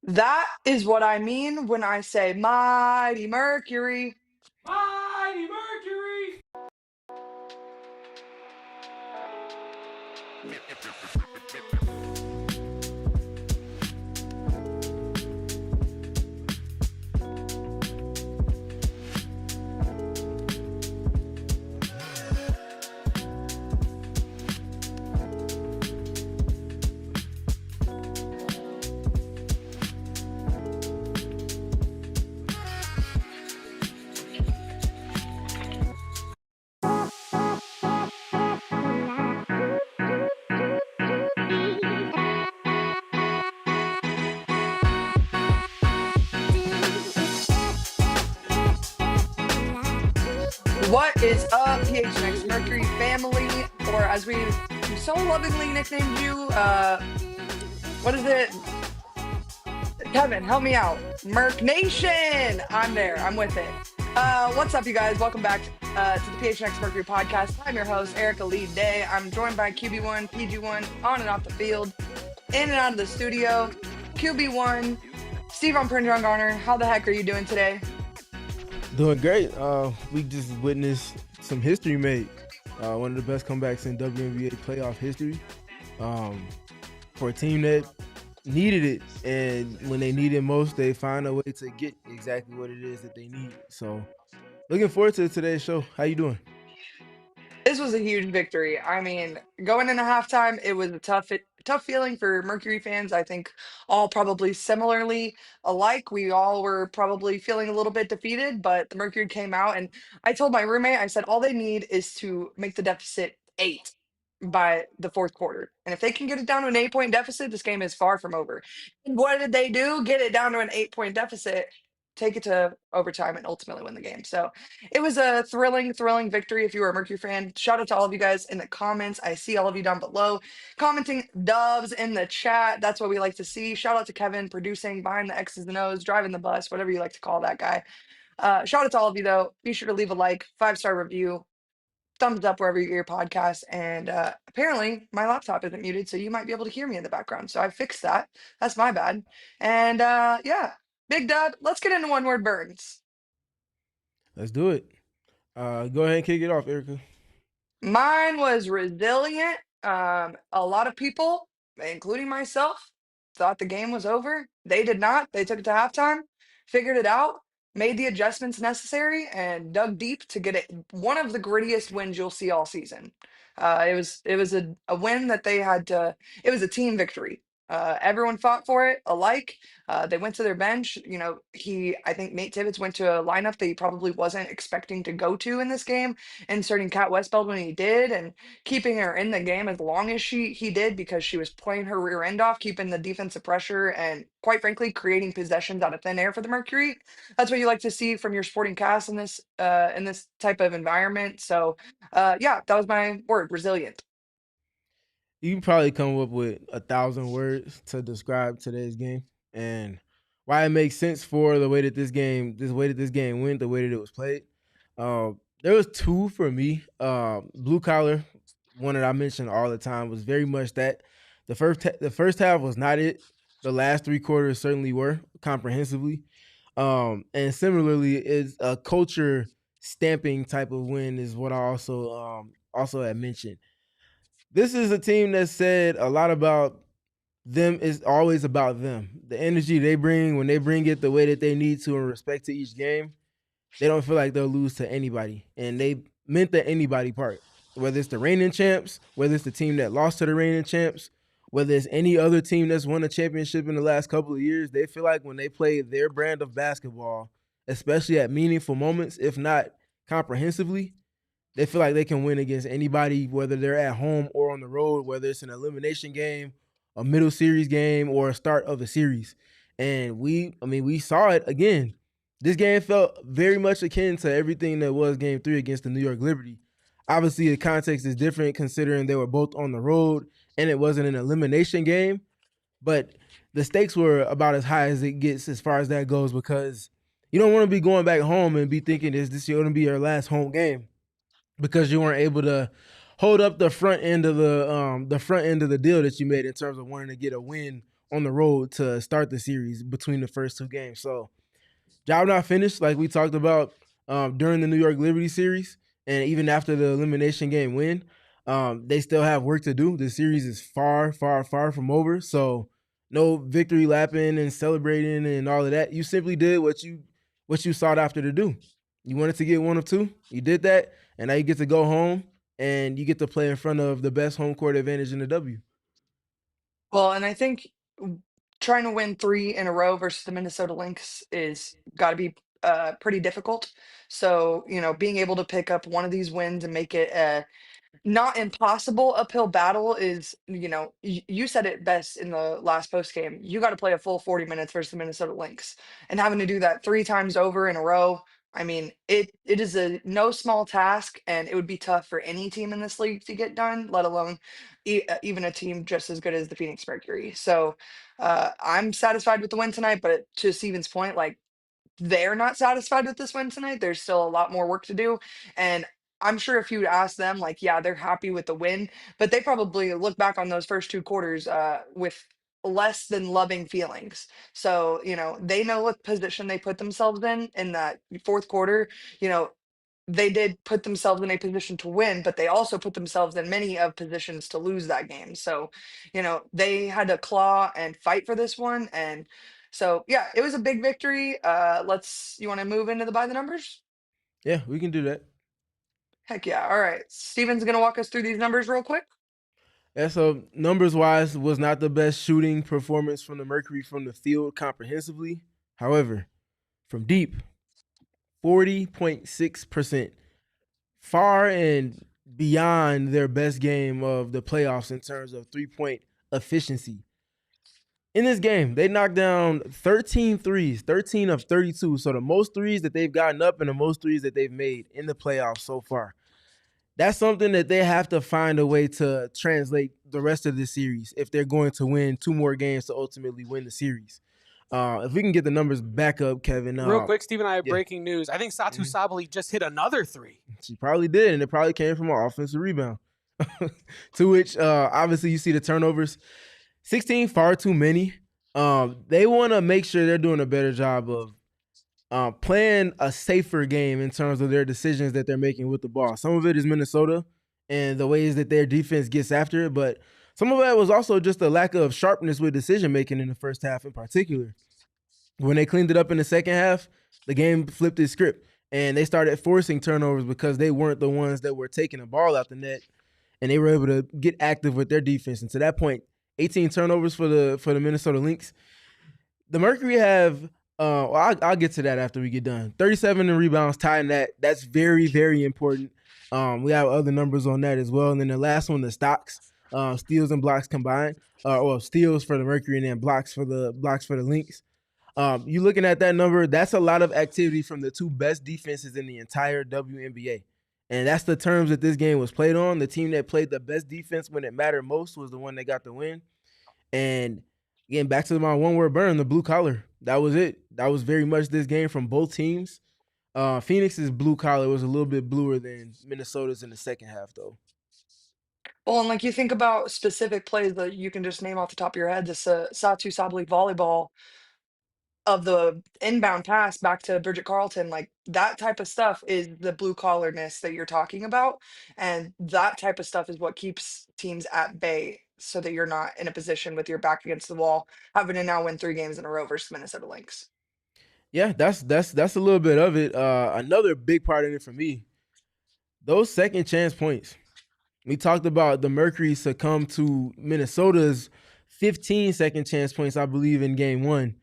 That is what I mean when I say Mighty Mercury. Mighty Mercury! What is up, PHNX Mercury family, or as we so lovingly nicknamed you, what is it? Kevin, help me out. Merc Nation! I'm there. I'm with it. What's up, you guys? Welcome back to the PHNX Mercury podcast. I'm your host, Erica Lee Day. I'm joined by QB1, PG1, on and off the field, in and out of the studio. QB1, Steve on Prince John Garner. How the heck are you doing today? Doing great. We just witnessed some history made. One of the best comebacks in WNBA playoff history. For a team that needed it, and when they need it most, they find a way to get exactly what it is that they need. So, looking forward to today's show. How you doing? This was a huge victory. I mean, going into halftime, it was a tough feeling for Mercury fans. I think all probably similarly alike. We all were probably feeling a little bit defeated, but the Mercury came out, and I told my roommate, I said, all they need is to make the deficit 8 by the fourth quarter. And if they can get it down to an 8-point deficit, this game is far from over. And what did they do? Get it down to an 8-point deficit, take it to overtime, and ultimately win the game. So it was a thrilling victory if you were a Mercury fan. Shout out to all of you guys in the comments. I see all of you down below commenting doves in the chat. That's what we like to see. Shout out to Kevin producing behind the X's and O's, driving the bus, whatever you like to call that guy. Shout out to all of you though. Be sure to leave a like, 5-star review, thumbs up wherever you get your podcast. And apparently my laptop isn't muted, so you might be able to hear me in the background. So I fixed that. That's my bad. And yeah, big dub. Let's get into one word burns. Let's do it. Go ahead and kick it off, Erica. Mine was resilient. A lot of people, including myself, thought the game was over. They did not. They took it to halftime, figured it out, made the adjustments necessary, and dug deep to get it one of the grittiest wins you'll see all season. It was a win that they had to. It was a team victory. Everyone fought for it alike. They went to their bench. You know, I think Nate Tibbetts went to a lineup that he probably wasn't expecting to go to in this game, inserting Kat Westbeld when he did, and keeping her in the game as long as he did, because she was playing her rear end off, keeping the defensive pressure, and quite frankly, creating possessions out of thin air for the Mercury. That's what you like to see from your sporting cast in this type of environment. So, yeah, that was my word, resilient. You can probably come up with 1,000 words to describe today's game and why it makes sense for the way that this game went, the way that it was played. There was two for me. Blue collar, one that I mention all the time, was very much that. The first half was not it. The last three quarters certainly were comprehensively. And similarly, is a culture stamping type of win is what I also had mentioned. This is a team that said a lot about them is always about them. The energy they bring, when they bring it the way that they need to in respect to each game, they don't feel like they'll lose to anybody. And they meant the anybody part. Whether it's the reigning champs, whether it's the team that lost to the reigning champs, whether it's any other team that's won a championship in the last couple of years, they feel like when they play their brand of basketball, especially at meaningful moments, if not comprehensively, they feel like they can win against anybody, whether they're at home or on the road, whether it's an elimination game, a middle series game, or a start of a series. And we saw it again. This game felt very much akin to everything that was game 3 against the New York Liberty. Obviously, the context is different considering they were both on the road and it wasn't an elimination game. But the stakes were about as high as it gets as far as that goes, because you don't want to be going back home and be thinking, is this going to be your last home game? Because you weren't able to hold up the front end of the deal that you made in terms of wanting to get a win on the road to start the series between the first two games. So job not finished, like we talked about during the New York Liberty series, and even after the elimination game win, they still have work to do. The series is far, far, far from over. So no victory lapping and celebrating and all of that. You simply did what you sought after to do. You wanted to get one of two. You did that, and now you get to go home and you get to play in front of the best home court advantage in the W. Well, and I think trying to win 3 in a row versus the Minnesota Lynx is gotta be, pretty difficult. So, being able to pick up one of these wins and make it a not impossible uphill battle is, you said it best in the last post game. You got to play a full 40 minutes versus the Minnesota Lynx, and having to do that 3 times over in a row. I mean, it is a no small task, and it would be tough for any team in this league to get done, let alone even a team just as good as the Phoenix Mercury. So I'm satisfied with the win tonight, but to Steven's point, like they're not satisfied with this win tonight. There's still a lot more work to do. And I'm sure if you ask them, like, yeah, they're happy with the win, but they probably look back on those first 2 quarters with less than loving feelings. So, they know what position they put themselves in that fourth quarter. You know, they did put themselves in a position to win, but they also put themselves in many of positions to lose that game. So, they had to claw and fight for this one. And so, yeah, it was a big victory. You want to move into the by the numbers? Yeah, we can do that. Heck yeah. All right. Steven's going to walk us through these numbers real quick. Yeah, so numbers wise, was not the best shooting performance from the Mercury from the field comprehensively. However, from deep, 40.6%, far and beyond their best game of the playoffs in terms of 3-point efficiency. In this game, they knocked down 13 threes, 13 of 32. So the most threes that they've gotten up and the most threes that they've made in the playoffs so far. That's something that they have to find a way to translate the rest of the series if they're going to win 2 more games to ultimately win the series. If we can get the numbers back up, Kevin. Real quick, Steven, I have yeah. breaking news. I think Satou Sabally just hit another 3. She probably did, and it probably came from an offensive rebound. To which, obviously, you see the turnovers. 16, far too many. They want to make sure they're doing a better job of playing a safer game in terms of their decisions that they're making with the ball. Some of it is Minnesota and the ways that their defense gets after it, but some of that was also just a lack of sharpness with decision making in the first half in particular. When they cleaned it up in the second half, the game flipped its script and they started forcing turnovers because they weren't the ones that were taking the ball out the net, and they were able to get active with their defense. And to that point, 18 turnovers for the Minnesota Lynx. The Mercury have I'll get to that after we get done. 37 in rebounds, tying that. That's very, very important. We have other numbers on that as well. And then the last one, the stocks, steals and blocks combined. Or steals for the Mercury and then blocks for the Lynx. You looking at that number, that's a lot of activity from the 2 best defenses in the entire WNBA. And that's the terms that this game was played on. The team that played the best defense when it mattered most was the one that got the win. And again, back to my one-word burn, the blue collar. That was it. That was very much this game from both teams. Phoenix's blue collar was a little bit bluer than Minnesota's in the second half, though. Well, and like you think about specific plays that you can just name off the top of your head, this Satou Sabally volleyball of the inbound pass back to Bridget Carlton, like that type of stuff is the blue collarness that you're talking about. And that type of stuff is what keeps teams at bay so that you're not in a position with your back against the wall, having to now win 3 games in a row versus Minnesota Lynx. Yeah, that's a little bit of it. Another big part of it for me, those second chance points. We talked about the Mercury succumb to Minnesota's 15 second chance points, I believe, in game 1.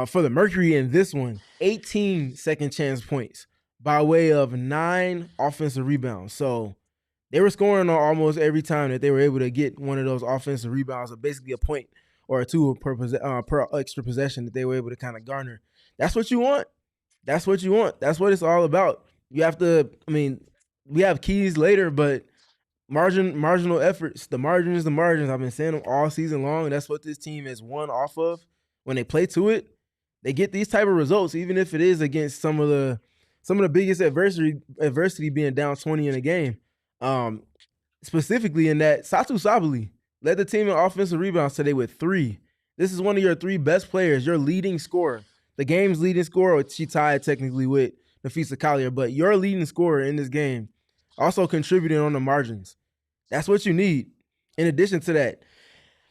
For the Mercury in this one, 18 second chance points by way of 9 offensive rebounds. So they were scoring on almost every time that they were able to get one of those offensive rebounds, or basically a point or 2 per extra possession that they were able to kind of garner. That's what you want. That's what you want. That's what it's all about. You have to, we have keys later, but marginal efforts. The margin is the margins. I've been saying them all season long, and that's what this team has won off of. When they play to it, they get these type of results, even if it is against some of the biggest adversity being down 20 in a game. Specifically in that, Satou Sabally led the team in offensive rebounds today with 3. This is one of your 3 best players, your leading scorer. The game's leading scorer, she tied technically with Nafisa Collier, but your leading scorer in this game also contributing on the margins. That's what you need. In addition to that,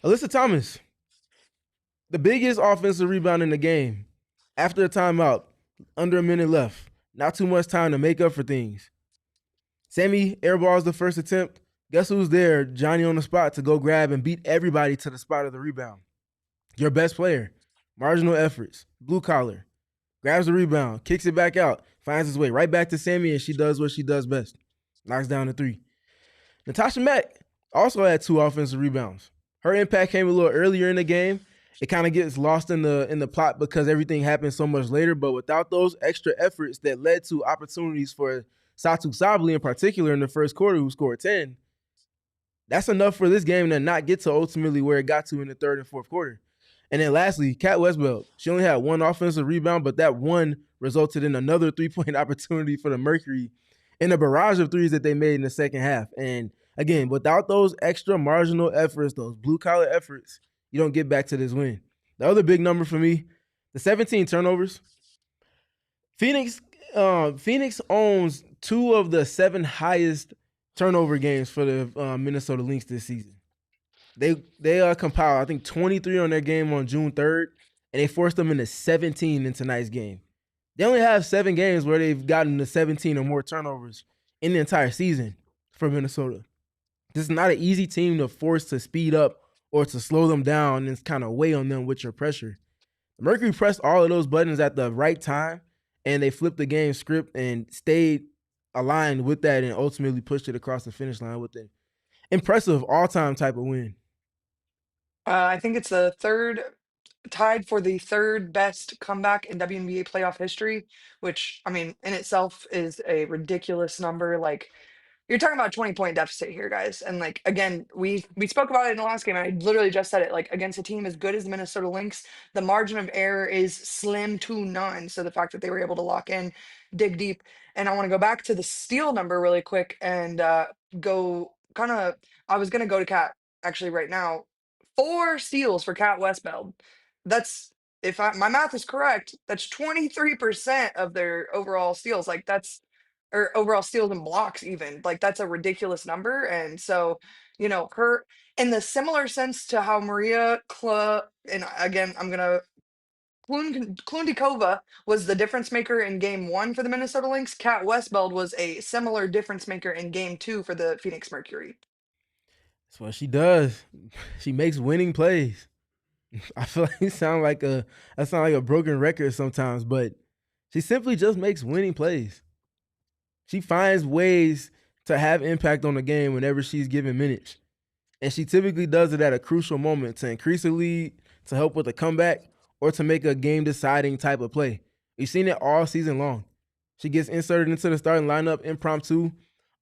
Alyssa Thomas, the biggest offensive rebound in the game. After a timeout, under a minute left, not too much time to make up for things. Sammy airballs the first attempt. Guess who's there? Johnny on the spot to go grab and beat everybody to the spot of the rebound. Your best player, marginal efforts, blue collar, grabs the rebound, kicks it back out, finds his way right back to Sammy, and she does what she does best. Knocks down the 3. Natasha Mack also had 2 offensive rebounds. Her impact came a little earlier in the game. It kind of gets lost in the plot because everything happened so much later. But without those extra efforts that led to opportunities for Satou Sabally in particular in the first quarter, who scored 10, that's enough for this game to not get to ultimately where it got to in the third and fourth quarter. And then lastly, Kat Westbeld. She only had 1 offensive rebound, but that one resulted in another 3-point opportunity for the Mercury in a barrage of threes that they made in the second half. And again, without those extra marginal efforts, those blue-collar efforts, you don't get back to this win. The other big number for me, the 17 turnovers. Phoenix owns 2 of the 7 highest turnover games for the Minnesota Lynx this season. They compiled, I think, 23 on their game on June 3rd, and they forced them into 17 in tonight's game. They only have 7 games where they've gotten to 17 or more turnovers in the entire season for Minnesota. This is not an easy team to force to speed up or to slow them down and kind of weigh on them with your pressure. The Mercury pressed all of those buttons at the right time, and they flipped the game script and stayed aligned with that and ultimately pushed it across the finish line with an impressive all-time type of win. I think it's tied for the 3rd best comeback in WNBA playoff history, which, I mean, in itself is a ridiculous number. Like, you're talking about a 20-point deficit here, guys. And like, again, we spoke about it in the last game. And I literally just said it. Like, against a team as good as the Minnesota Lynx, the margin of error is slim to none. So the fact that they were able to lock in, dig deep, and I want to go back to the steal number really quick and go kind of. I was gonna go to Cat actually right now. 4 steals for Cat Westbeld. That's, if my math is correct, that's 23% of their overall steals. Like, that's, or overall steals and blocks even. Like, that's a ridiculous number. And so, her, in the similar sense to how and again, I'm gonna Klundikova was the difference maker in game 1 for the Minnesota Lynx. Kat Westbeld was a similar difference maker in game 2 for the Phoenix Mercury. That's what she does. She makes winning plays. I feel like I sound like a broken record sometimes, but she simply just makes winning plays. She finds ways to have impact on the game whenever she's given minutes. And she typically does it at a crucial moment to increase the lead, to help with a comeback, or to make a game-deciding type of play. We've seen it all season long. She gets inserted into the starting lineup impromptu,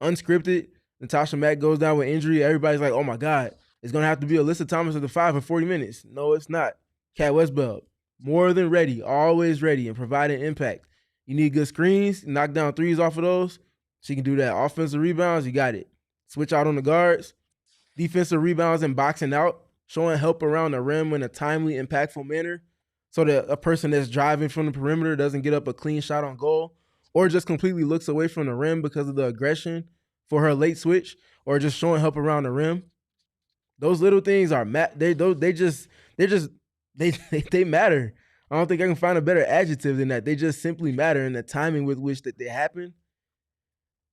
unscripted. Natasha Mack goes down with injury. Everybody's like, oh my God, it's going to have to be Alyssa Thomas at the 5 for 40 minutes. No, it's not. Kat Westbeld, more than ready, always ready, and providing impact. You need good screens, knock down threes off of those. She can do that. Offensive rebounds, you got it. Switch out on the guards. Defensive rebounds and boxing out, showing help around the rim in a timely, impactful manner so that a person that's driving from the perimeter doesn't get up a clean shot on goal or just completely looks away from the rim because of the aggression for her late switch, or just showing help around the rim. Those little things are they matter. I don't think I can find a better adjective than that. They just simply matter in the timing with which that they happen.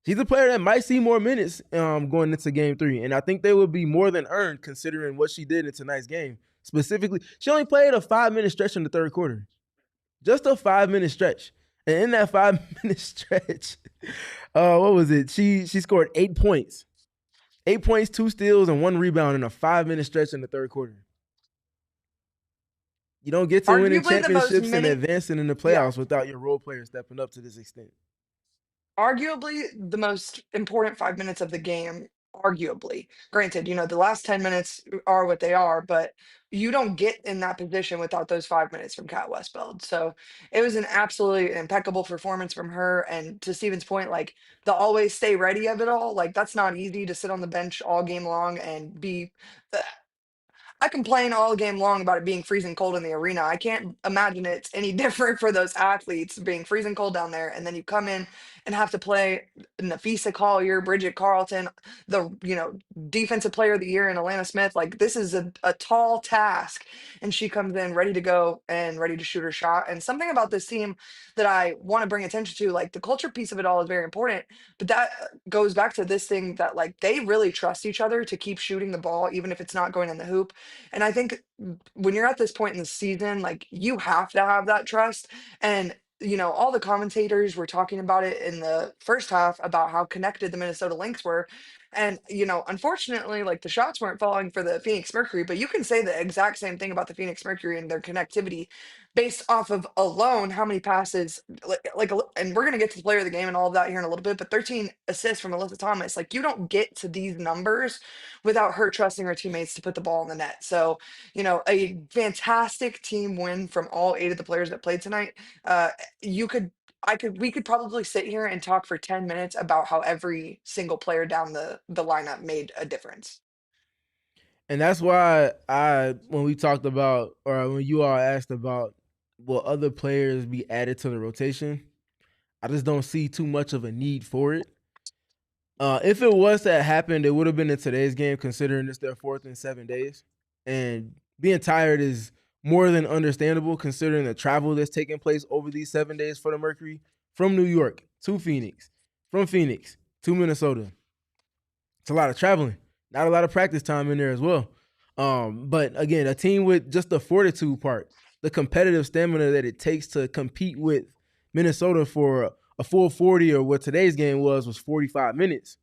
She's a player that might see more minutes going into game 3, and I think they would be more than earned considering what she did in tonight's game. Specifically, she only played a 5-minute stretch in the third quarter. Just a 5-minute stretch. And in that 5-minute stretch, what was it? She scored 8 points. 8 points, 2 steals, and 1 rebound in a 5-minute stretch in the third quarter. You don't get to winning championships and advancing in the playoffs without your role players stepping up to this extent. Arguably the most important 5 minutes of the game, arguably. Granted, the last 10 minutes are what they are, but you don't get in that position without those 5 minutes from Kat Westbeld. So it was an absolutely impeccable performance from her. And to Steven's point, like, the always stay ready of it all, like, that's not easy to sit on the bench all game long and be I complain all game long about it being freezing cold in the arena. I can't imagine it's any different for those athletes being freezing cold down there, and then you come in and have to play Nafisa Collier, Bridget Carlton, the defensive player of the year in Atlanta Smith. Like this is a tall task, and she comes in ready to go and ready to shoot her shot. And something about this team that I want to bring attention to, like the culture piece of it all is very important, but that goes back to this thing that like they really trust each other to keep shooting the ball even if it's not going in the hoop. And I think when you're at this point in the season, like you have to have that trust. And all the commentators were talking about it in the first half about how connected the Minnesota Lynx were. And unfortunately, like the shots weren't falling for the Phoenix Mercury, but you can say the exact same thing about the Phoenix Mercury and their connectivity based off of alone how many passes, and we're gonna get to the player of the game and all of that here in a little bit, but 13 assists from Alyssa Thomas. Like you don't get to these numbers without her trusting her teammates to put the ball in the net. So, a fantastic team win from all 8 of the players that played tonight. You could we could probably sit here and talk for 10 minutes about how every single player down the lineup made a difference. And that's why when we talked about, or when you all asked about, will other players be added to the rotation, I just don't see too much of a need for it. If it was to happen, it would have been in today's game, considering it's their 4th in 7 days. And being tired is more than understandable, considering the travel that's taking place over these 7 days for the Mercury from New York to Phoenix, from Phoenix to Minnesota. It's a lot of traveling, not a lot of practice time in there as well. But again, a team with just the fortitude part, the competitive stamina that it takes to compete with Minnesota for a full 40, or what today's game was 45 minutes.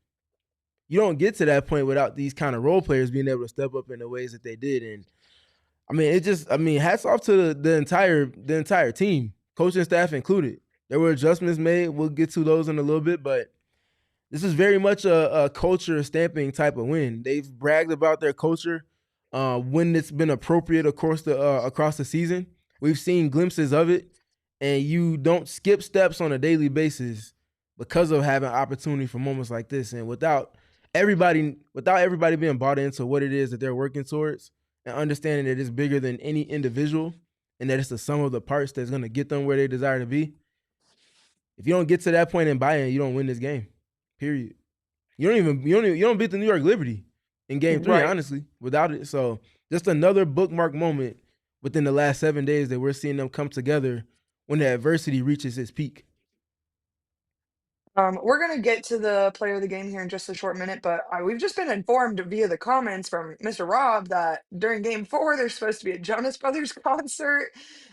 You don't get to that point without these kind of role players being able to step up in the ways that they did. And hats off to the entire team, coaching staff included. There were adjustments made. We'll get to those in a little bit, but this is very much a culture stamping type of win. They've bragged about their culture when it's been appropriate across the season. We've seen glimpses of it, and you don't skip steps on a daily basis because of having opportunity for moments like this. And without everybody being bought into what it is that they're working towards, and understanding that it's bigger than any individual, and that it's the sum of the parts that's going to get them where they desire to be. If you don't get to that point in buy-in, you don't win this game. Period. You don't beat the New York Liberty in game 3, Right. honestly, without it. So just another bookmark moment within the last 7 days that we're seeing them come together when the adversity reaches its peak. We're gonna get to the player of the game here in just a short minute, but we've just been informed via the comments from Mr. Rob that during Game 4 there's supposed to be a Jonas Brothers concert,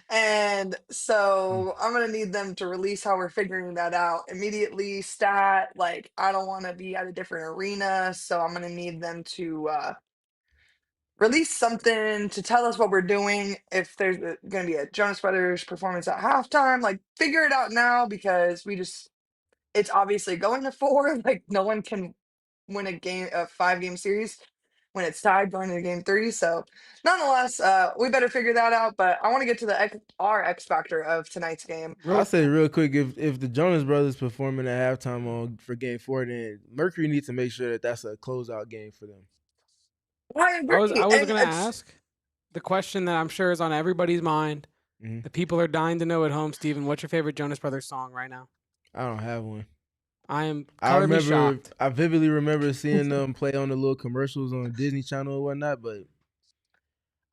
and so I'm gonna need them to release how we're figuring that out immediately. Stat, like I don't want to be at a different arena, so I'm gonna need them to release something to tell us what we're doing. If there's gonna be a Jonas Brothers performance at halftime, like figure it out now because it's obviously going to 4. Like no one can win a 5-game series when it's tied going into game 3. So nonetheless, we better figure that out. But I want to get to our X factor of tonight's game. I'll say real quick, if the Jonas Brothers performing at halftime for game 4, then Mercury needs to make sure that that's a closeout game for them. I I was agree, and going to ask the question that I'm sure is on everybody's mind. Mm-hmm. The people are dying to know at home, Steven. What's your favorite Jonas Brothers song right now? I don't have one. I am shocked. I vividly remember seeing them play on the little commercials on Disney Channel and whatnot, but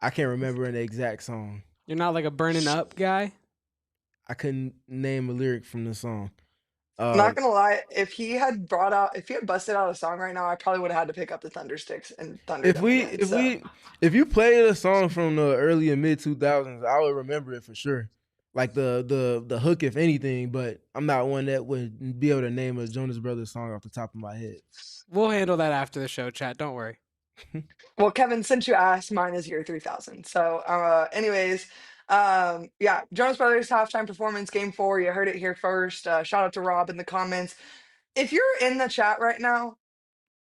I can't remember an exact song. You're not like a Burning Up guy? I couldn't name a lyric from the song. I'm not gonna lie, if he had busted out a song right now, I probably would have had to pick up the Thunder Sticks and thunder them again. If you played a song from the early and mid 2000s, I would remember it for sure. Like the hook, if anything, but I'm not one that would be able to name a Jonas Brothers song off the top of my head. We'll handle that after the show, chat. Don't worry. Well, Kevin, since you asked, mine is Year 3000. So, anyways, yeah, Jonas Brothers halftime performance, game 4. You heard it here first. Shout out to Rob in the comments. If you're in the chat right now,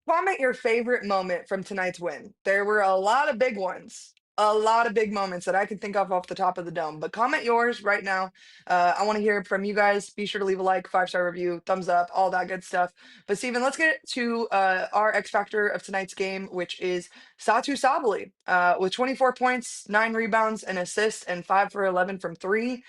comment your favorite moment from tonight's win. There were a lot of big ones. a lot of big moments that I can think of off the top of the dome. But comment yours right now. I want to hear from you guys. Be sure to leave a like, 5-star review, thumbs up, all that good stuff. But Steven, let's get to our X factor of tonight's game, which is Satou Sabally with 24 points, 9 rebounds, and assists, and 5 for 11 from three.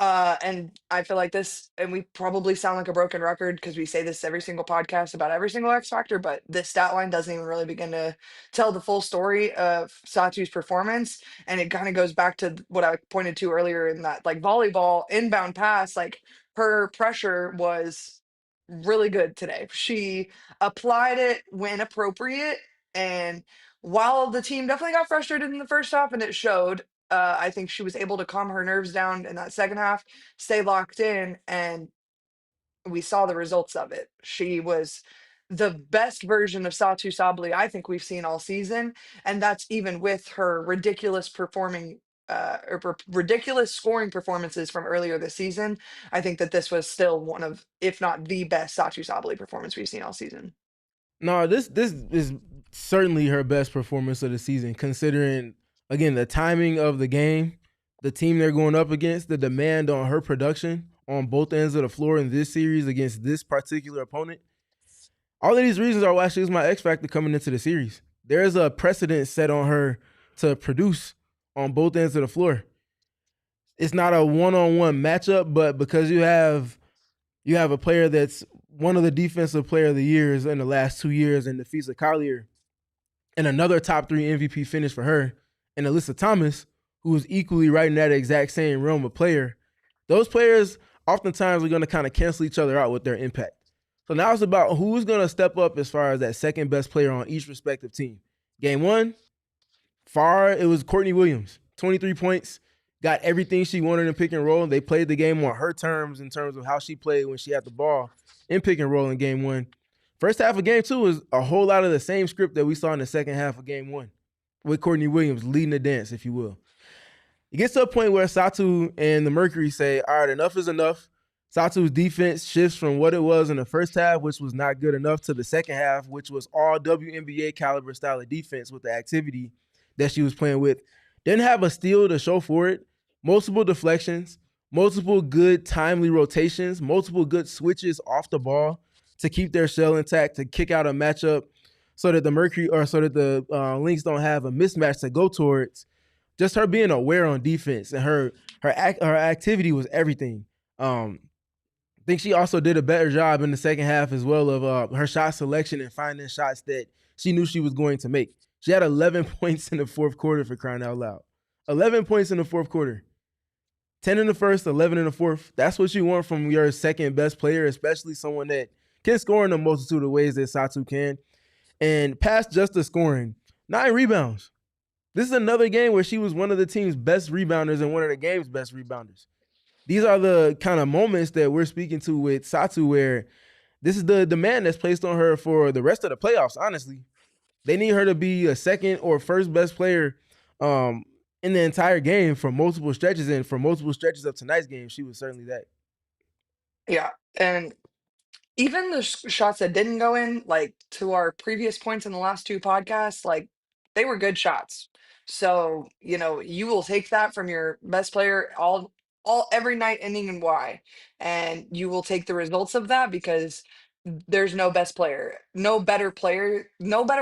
And I feel like this, and we probably sound like a broken record because we say this every single podcast about every single X Factor, but this stat line doesn't even really begin to tell the full story of Satu's performance. And it kind of goes back to what I pointed to earlier in that like volleyball inbound pass, like her pressure was really good today. She applied it when appropriate. And while the team definitely got frustrated in the first half and it showed, I think she was able to calm her nerves down in that second half, stay locked in, and we saw the results of it. She was the best version of Satou Sabally I think we've seen all season, and that's even with her ridiculous performing ridiculous scoring performances from earlier this season. I think that this was still one of, if not the best Satou Sabally performance we've seen all season. No, this is certainly her best performance of the season, considering again the timing of the game, the team they're going up against, the demand on her production on both ends of the floor in this series against this particular opponent. All of these reasons are why she was my X factor coming into the series. There is a precedent set on her to produce on both ends of the floor. It's not a one-on-one matchup, but because you have a player that's one of the defensive player of the years in the last 2 years in Nafisa Collier, and another top 3 MVP finish for her, and Alyssa Thomas, who was equally right in that exact same realm of player. Those players oftentimes are going to kind of cancel each other out with their impact. So now it's about who's going to step up as far as that second best player on each respective team. Game 1, it was Courtney Williams, 23 points, got everything she wanted in pick and roll. They played the game on her terms in terms of how she played when she had the ball in pick and roll in game 1. First half of game 2 was a whole lot of the same script that we saw in the second half of game 1 with Courtney Williams leading the dance, if you will. It gets to a point where Satou and the Mercury say, all right, enough is enough. Satou's defense shifts from what it was in the first half, which was not good enough, to the second half, which was all WNBA caliber style of defense with the activity that she was playing with. Didn't have a steal to show for it. Multiple deflections, multiple good timely rotations, multiple good switches off the ball to keep their shell intact, to kick out a matchup so that the Lynx don't have a mismatch to go towards. Just her being aware on defense and her activity was everything. I think she also did a better job in the second half as well of her shot selection and finding shots that she knew she was going to make. She had 11 points in the fourth quarter, for crying out loud. 11 points in the fourth quarter. 10 in the first, 11 in the fourth. That's what you want from your second best player, especially someone that can score in a multitude of ways that Satou can. And past just the scoring, 9 rebounds. This is another game where she was one of the team's best rebounders and one of the game's best rebounders. These are the kind of moments that we're speaking to with Satou, where this is the demand that's placed on her for the rest of the playoffs, honestly. They need her to be a second or first best player in the entire game for multiple stretches, and for multiple stretches of tonight's game, she was certainly that. Yeah. And even the shots that didn't go in, like to our previous points in the last 2 podcasts, like they were good shots. So, you will take that from your best player all every night, ending in Y. And you will take the results of that because there's no best player, no better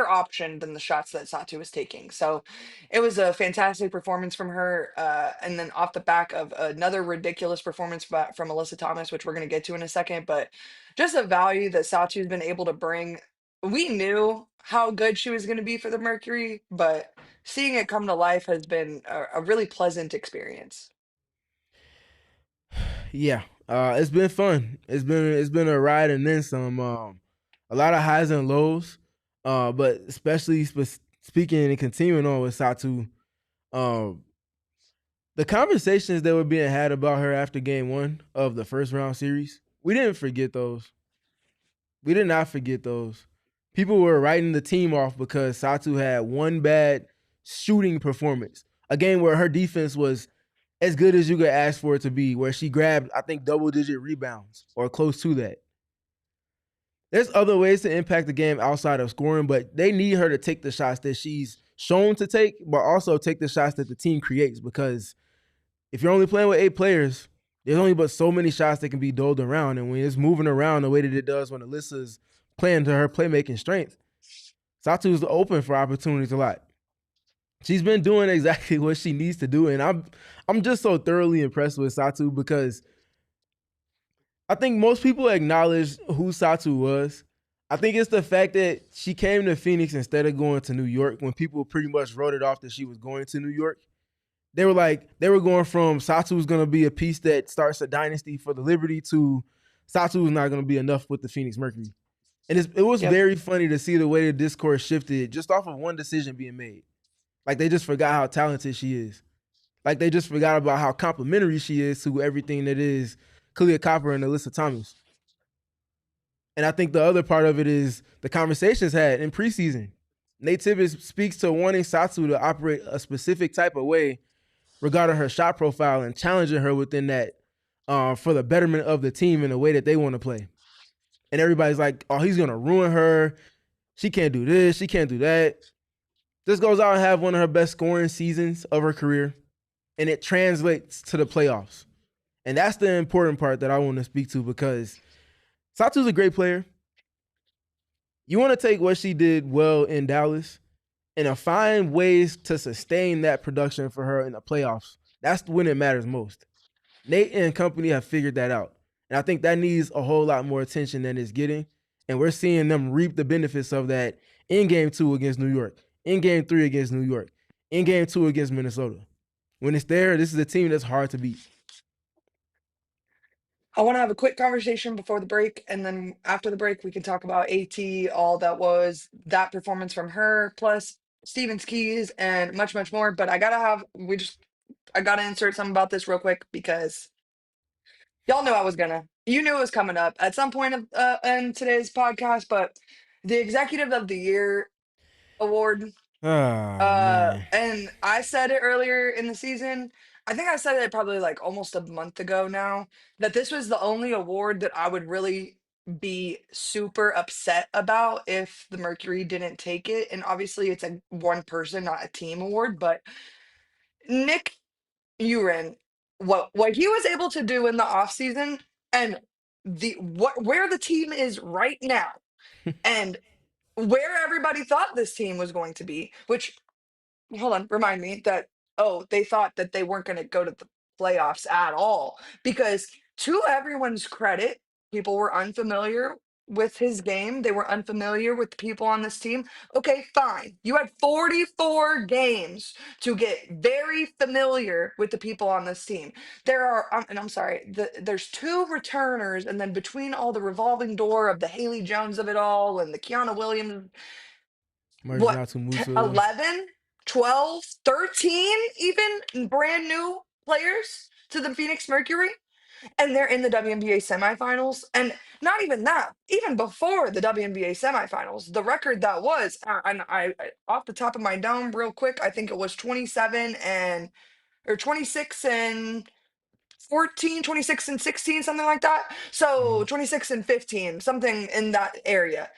option than the shots that Satou was taking. So it was a fantastic performance from her. And then off the back of another ridiculous performance from Alyssa Thomas, which we're going to get to in a second, but just the value that Satou's been able to bring. We knew how good she was going to be for the Mercury, but seeing it come to life has been a really pleasant experience. Yeah, it's been fun. It's been a ride and then some. A lot of highs and lows, but especially speaking and continuing on with Satou, the conversations that were being had about her after game 1 of the first round series, we didn't forget those. We did not forget those. People were writing the team off because Satou had one bad shooting performance, a game where her defense was as good as you could ask for it to be, where she grabbed, I think, double-digit rebounds or close to that. There's other ways to impact the game outside of scoring, but they need her to take the shots that she's shown to take, but also take the shots that the team creates. Because if you're only playing with 8 players, there's only but so many shots that can be doled around. And when it's moving around the way that it does when Alyssa's playing to her playmaking strength, Satou's open for opportunities a lot. She's been doing exactly what she needs to do. And I'm just so thoroughly impressed with Satou because I think most people acknowledge who Satou was. I think it's the fact that she came to Phoenix instead of going to New York when people pretty much wrote it off that she was going to New York. They were going from Satou's going to be a piece that starts a dynasty for the Liberty to Satou's not going to be enough with the Phoenix Mercury. And it was very funny to see the way the discourse shifted just off of one decision being made. Like, they just forgot how talented she is. Like, they just forgot about how complimentary she is to everything that is Kalia Copper and Alyssa Thomas. And I think the other part of it is the conversations had in preseason. Nate Tibbetts speaks to wanting Satou to operate a specific type of way regarding her shot profile and challenging her within that for the betterment of the team in the way that they want to play. And everybody's like, oh, he's going to ruin her. She can't do this. She can't do that. Just goes out and have one of her best scoring seasons of her career. And it translates to the playoffs. And that's the important part that I want to speak to because Satou's a great player. You want to take what she did well in Dallas and find ways to sustain that production for her in the playoffs. That's when it matters most. Nate and company have figured that out. And I think that needs a whole lot more attention than it's getting. And we're seeing them reap the benefits of that in Game 2 against New York, in Game 3 against New York, in Game 2 against Minnesota. When it's there, this is a team that's hard to beat. I want to have a quick conversation before the break, and then after the break, we can talk about AT, all that was that performance from her, plus Stevens Keys, and much, much more. But I gotta insert something about this real quick because y'all knew you knew it was coming up at some point in today's podcast. But the Executive of the Year award, Oh, man. and I said it earlier in the season. I think I said it probably like almost a month ago now that this was the only award that I would really be super upset about if the Mercury didn't take it. And obviously it's a one person, not a team award, but Nick Uren, what he was able to do in the offseason and where the team is right now and where everybody thought this team was going to be, which hold on, remind me that, oh, they thought that they weren't going to go to the playoffs at all because to everyone's credit, people were unfamiliar with his game. They were unfamiliar with the people on this team. Okay, fine. You had 44 games to get very familiar with the people on this team. There are, and I'm sorry, there's 2 returners, and then between all the revolving door of the Haley Jones of it all and the Kiana Williams, what, Marginatu Musa. 11, 12, 13 even brand new players to the Phoenix Mercury, and they're in the WNBA semifinals. And not even that, even before the WNBA semifinals, the record that was, and off the top of my dome real quick, I think it was 27 and or 26 and 14, 26 and 16, something like that. So 26 and 15, something in that area,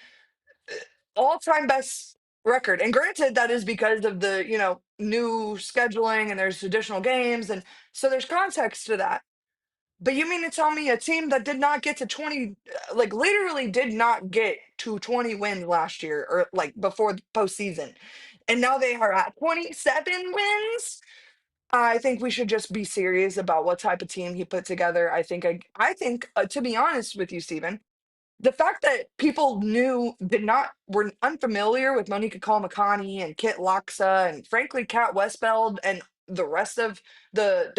all-time best record. And granted, that is because of the, new scheduling and there's additional games. And so there's context to that. But you mean to tell me a team that did not get to 20, like literally did not get to 20 wins last year or like before the postseason, and now they are at 27 wins? I think we should just be serious about what type of team he put together. I think, to be honest with you, Steven, the fact that people were unfamiliar with Monica Kalamakani and Kit Loxa and frankly Kat Westfeld and the rest of the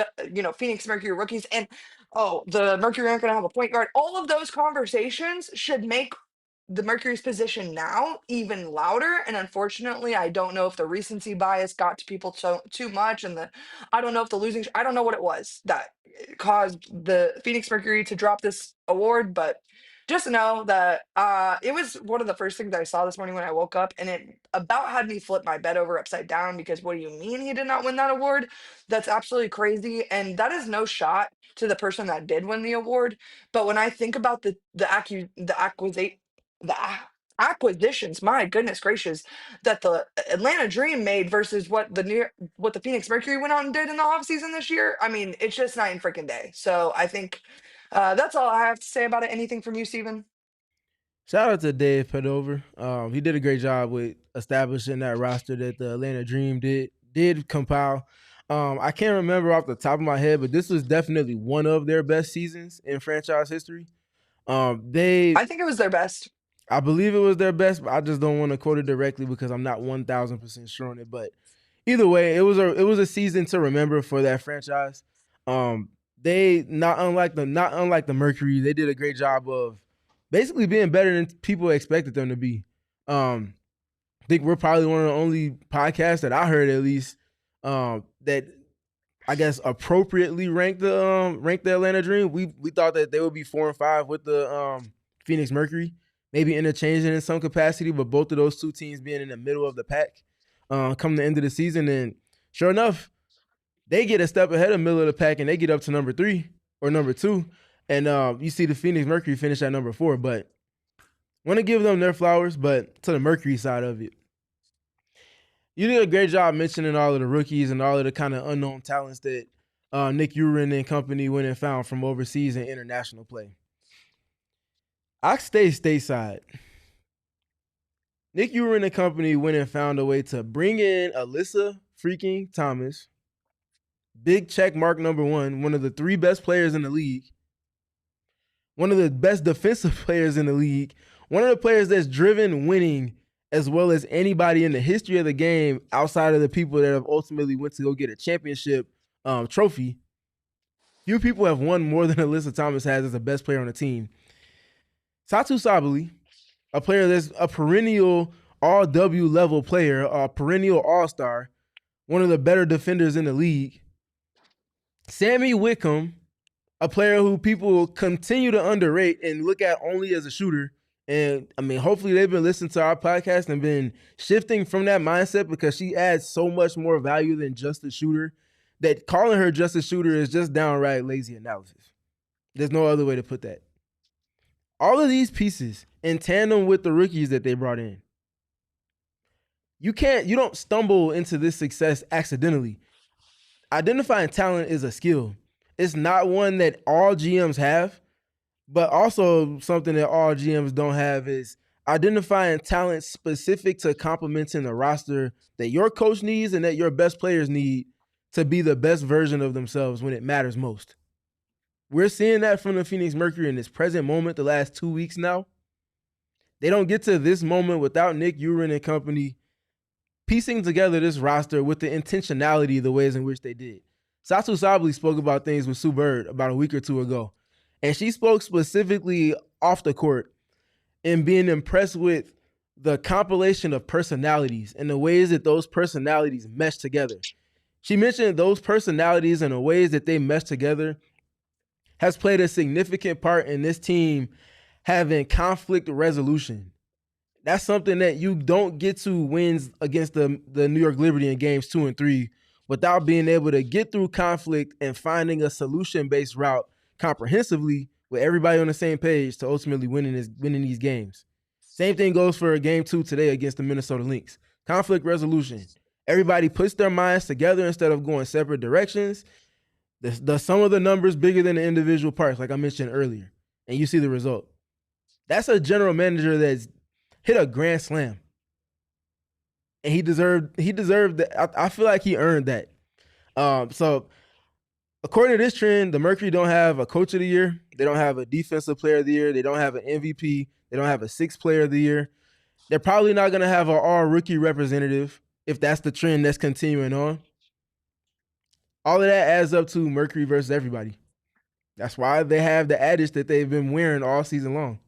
Phoenix Mercury rookies, and oh, the Mercury aren't going to have a point guard. All of those conversations should make the Mercury's position now even louder. And unfortunately, I don't know if the recency bias got to people too much, and I don't know if I don't know what it was that caused the Phoenix Mercury to drop this award, but just know that it was one of the first things I saw this morning when I woke up, and it about had me flip my bed over upside down because what do you mean he did not win that award? That's absolutely crazy, and that is no shot to the person that did win the award. But when I think about the acquisitions, my goodness gracious, that the Atlanta Dream made versus what the Phoenix Mercury went out and did in the offseason this year. I mean, it's just night and freaking day. So I think that's all I have to say about it. Anything from you, Steven? Shout out to Dave Pedover. He did a great job with establishing that roster that the Atlanta Dream did compile. I can't remember off the top of my head, but this was definitely one of their best seasons in franchise history. I think it was their best. I believe it was their best, but I just don't want to quote it directly because I'm not 1,000% sure on it. But either way, it was a season to remember for that franchise. They not unlike the Mercury, they did a great job of basically being better than people expected them to be. I think we're probably one of the only podcasts that I heard, at least, that I guess appropriately ranked the Atlanta Dream. We thought that they would be 4 and 5 with the Phoenix Mercury, maybe interchanging in some capacity, but both of those two teams being in the middle of the pack come the end of the season. And sure enough, they get a step ahead of middle of the pack and they get up to number 3 or number 2. And you see the Phoenix Mercury finish at number 4. But want to give them their flowers, but to the Mercury side of it, you did a great job mentioning all of the rookies and all of the kind of unknown talents that Nick Urin and company went and found from overseas and international play. I stay stateside. Nick Urin and company went and found a way to bring in Alyssa freaking Thomas, big check mark number 1, one of the 3 best players in the league, one of the best defensive players in the league, one of the players that's driven winning as well as anybody in the history of the game outside of the people that have ultimately went to go get a championship trophy. Few people have won more than Alyssa Thomas has as the best player on the team. Satou Sabally, a player that's a perennial all-W level player, a perennial all-star, one of the better defenders in the league. Sammy Wickham, a player who people continue to underrate and look at only as a shooter. And I mean, hopefully they've been listening to our podcast and been shifting from that mindset because she adds so much more value than just a shooter that calling her just a shooter is just downright lazy analysis. There's no other way to put that. All of these pieces in tandem with the rookies that they brought in, you don't stumble into this success accidentally. Identifying talent is a skill. It's not one that all GMs have. But also something that all GMs don't have is identifying talent specific to complementing the roster that your coach needs and that your best players need to be the best version of themselves when it matters most. We're seeing that from the Phoenix Mercury in this present moment the last 2 weeks now. They don't get to this moment without Nick Urin and company piecing together this roster with the intentionality of the ways in which they did. Satou Sabally spoke about things with Sue Bird about a week or 2 ago. And she spoke specifically off the court and being impressed with the compilation of personalities and the ways that those personalities mesh together. She mentioned those personalities and the ways that they mesh together has played a significant part in this team having conflict resolution. That's something that you don't get to wins against the New York Liberty in games 2 and 3 without being able to get through conflict and finding a solution-based route comprehensively with everybody on the same page to ultimately winning these games. Same thing goes for game 2 today against the Minnesota Lynx. Conflict resolution. Everybody puts their minds together instead of going separate directions. The sum of the numbers bigger than the individual parts, like I mentioned earlier, and you see the result. That's a general manager that's hit a grand slam, and he deserved that. I feel like he earned that. So according to this trend, the Mercury don't have a coach of the year. They don't have a defensive player of the year. They don't have an MVP. They don't have a 6th player of the year. They're probably not going to have an all-rookie representative if that's the trend that's continuing on. All of that adds up to Mercury versus everybody. That's why they have the adage that they've been wearing all season long.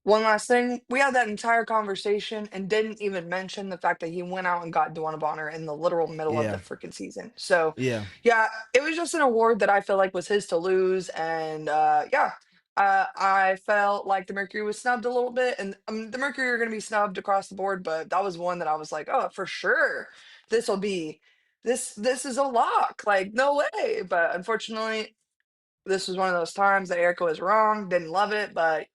One last thing, we had that entire conversation and didn't even mention the fact that he went out and got Dawn Bonner in the literal middle of the Yeah. freaking season. So Yeah. yeah, it was just an award that I feel like was his to lose. And I felt like the Mercury was snubbed a little bit, and the Mercury are going to be snubbed across the board. But that was one that I was like, oh, for sure, this will be this is a lock. Like no way. But unfortunately, this was one of those times that Erica was wrong. Didn't love it, but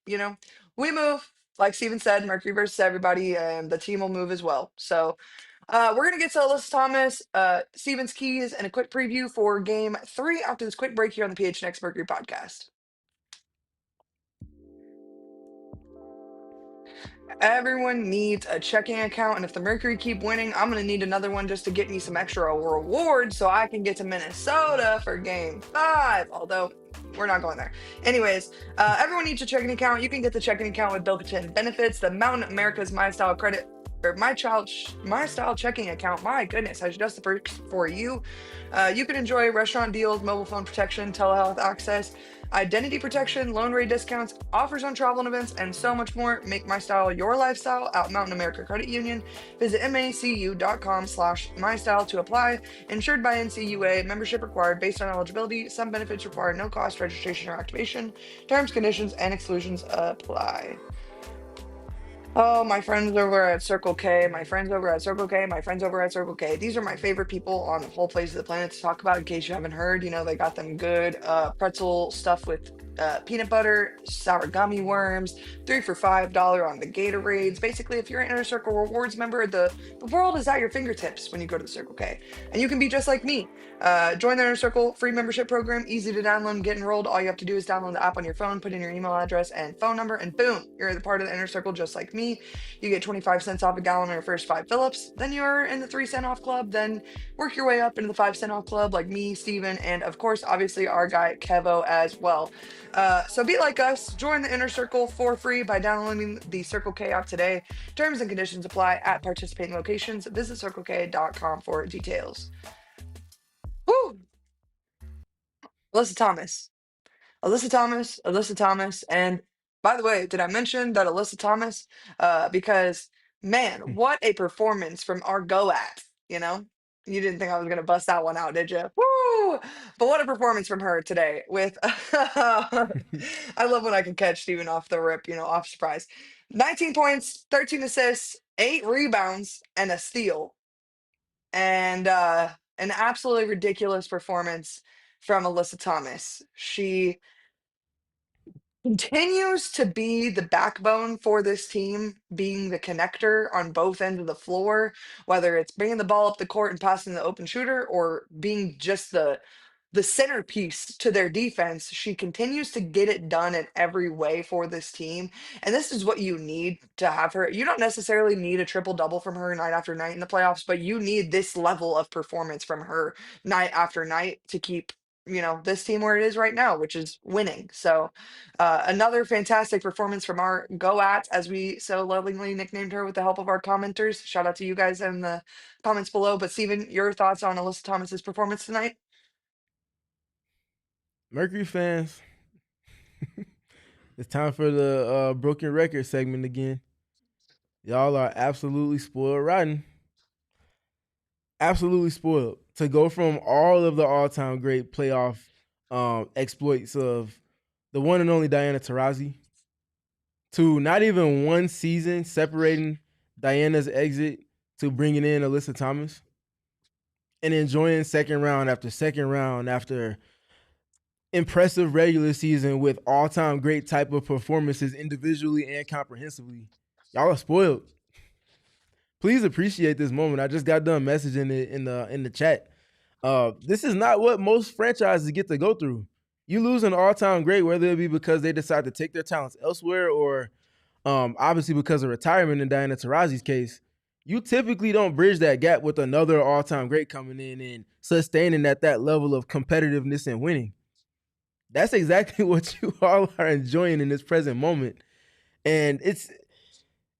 we move. Like Steven said, Mercury versus everybody, and the team will move as well. So we're going to get to Alyssa Thomas, Steven's keys, and a quick preview for game 3 after this quick break here on the PHNX Mercury podcast. Everyone needs a checking account, and if the Mercury keep winning, I'm going to need another one just to get me some extra rewards so I can get to Minnesota for game 5, although we're not going there. Anyways, everyone needs a checking account. You can get the checking account with built-in benefits. The Mountain America's MyStyle credit or MyStyle checking account. My goodness, has just the perks for you. You can enjoy restaurant deals, mobile phone protection, telehealth access, identity protection, loan rate discounts, offers on travel and events, and so much more. Make MyStyle your lifestyle at Mountain America Credit Union. Visit macu.com/MyStyle to apply. Insured by NCUA. Membership required based on eligibility. Some benefits require no cost registration or activation. Terms, conditions, and exclusions apply. Oh, my friends over at Circle K, my friends over at Circle K, my friends over at Circle K. These are my favorite people on the whole face of the planet to talk about. In case you haven't heard, they got them good pretzel stuff with peanut butter, sour gummy worms, 3 for $5 on the Gatorades. Basically, if you're an Inner Circle Rewards member, the world is at your fingertips when you go to the Circle K. And you can be just like me. Join the Inner Circle free membership program, easy to download and get enrolled. All you have to do is download the app on your phone, put in your email address and phone number, and boom, you're the part of the Inner Circle just like me. You get 25 cents off a gallon on your first 5 Phillips. Then you're in the 3-cent off club. Then work your way up into the 5-cent off club like me, Steven, and of course, obviously, our guy Kevo as well. So be like us. Join the Inner Circle for free by downloading the Circle K app today. Terms and conditions apply at participating locations. Visit CircleK.com for details. Woo! Alyssa Thomas. And by the way, did I mention that Alyssa Thomas? Because man, what a performance from our go at, You didn't think I was gonna bust that one out, did you? Woo! But what a performance from her today with I love when I can catch Steven off the rip, off surprise. 19 points, 13 assists, 8 rebounds, and a steal. And an absolutely ridiculous performance from Alyssa Thomas. She continues to be the backbone for this team, being the connector on both ends of the floor, whether it's bringing the ball up the court and passing the open shooter or being just the centerpiece to their defense. She continues to get it done in every way for this team. And this is what you need to have her. You don't necessarily need a triple double from her night after night in the playoffs, but you need this level of performance from her night after night to keep this team where it is right now, which is winning. So another fantastic performance from our go-at, as we so lovingly nicknamed her with the help of our commenters. Shout out to you guys in the comments below. But Steven, your thoughts on Alyssa Thomas's performance tonight? Mercury fans, it's time for the broken record segment again. Y'all are absolutely spoiled rotten. Absolutely spoiled. To go from all of the all-time great playoff exploits of the one and only Diana Taurasi to not even one season separating Diana's exit to bringing in Alyssa Thomas and enjoying second round after impressive regular season with all-time great type of performances individually and comprehensively. Y'all are spoiled. Please appreciate this moment. I just got done messaging it in the chat. This is not what most franchises get to go through. You lose an all-time great, whether it be because they decide to take their talents elsewhere or obviously because of retirement in Diana Taurasi's case. You typically don't bridge that gap with another all-time great coming in and sustaining at that level of competitiveness and winning. That's exactly what you all are enjoying in this present moment. And it's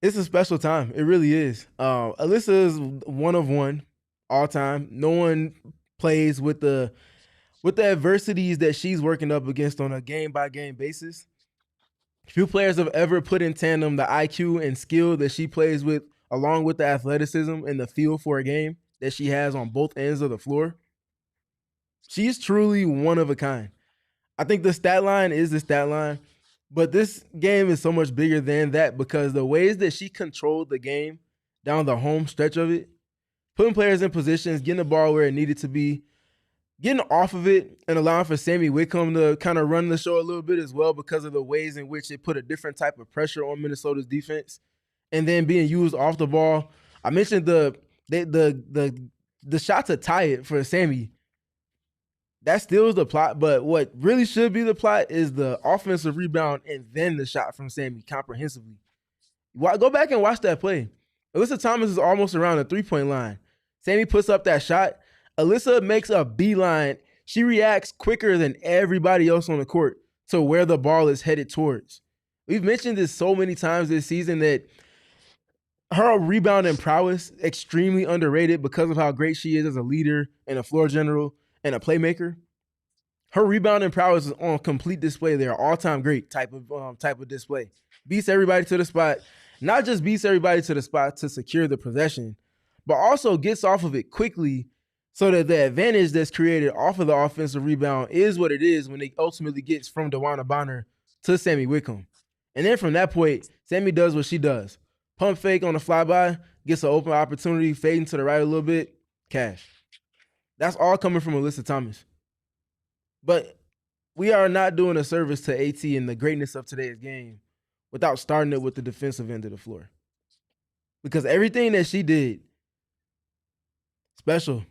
a special time. It really is. Alyssa is one of one all time. No one plays with the adversities that she's working up against on a game-by-game basis. Few players have ever put in tandem the IQ and skill that she plays with, along with the athleticism and the feel for a game that she has on both ends of the floor. She's truly one of a kind. I think the stat line is the stat line, but this game is so much bigger than that because the ways that she controlled the game down the home stretch of it, putting players in positions, getting the ball where it needed to be, getting off of it and allowing for Sammy Whitcomb to kind of run the show a little bit as well because of the ways in which it put a different type of pressure on Minnesota's defense, and then being used off the ball. I mentioned the shot to tie it for Sammy. That still is the plot, but what really should be the plot is the offensive rebound and then the shot from Sammy comprehensively. Go back and watch that play. Alyssa Thomas is almost around the three-point line. Sammy puts up that shot. Alyssa makes a beeline. She reacts quicker than everybody else on the court to where the ball is headed towards. We've mentioned this so many times this season that her rebounding prowess extremely underrated because of how great she is as a leader and a floor general and a playmaker. Her rebounding prowess is on complete display there, all-time great type of display. Beats everybody to the spot, not just beats everybody to the spot to secure the possession, but also gets off of it quickly so that the advantage that's created off of the offensive rebound is what it is when it ultimately gets from DeWanna Bonner to Sammy Whitcomb. And then from that point, Sammy does what she does. Pump fake on the flyby, gets an open opportunity, fading to the right a little bit, cash. That's all coming from Alyssa Thomas. But we are not doing a service to AT and the greatness of today's game without starting it with the defensive end of the floor. Because everything that she did, special.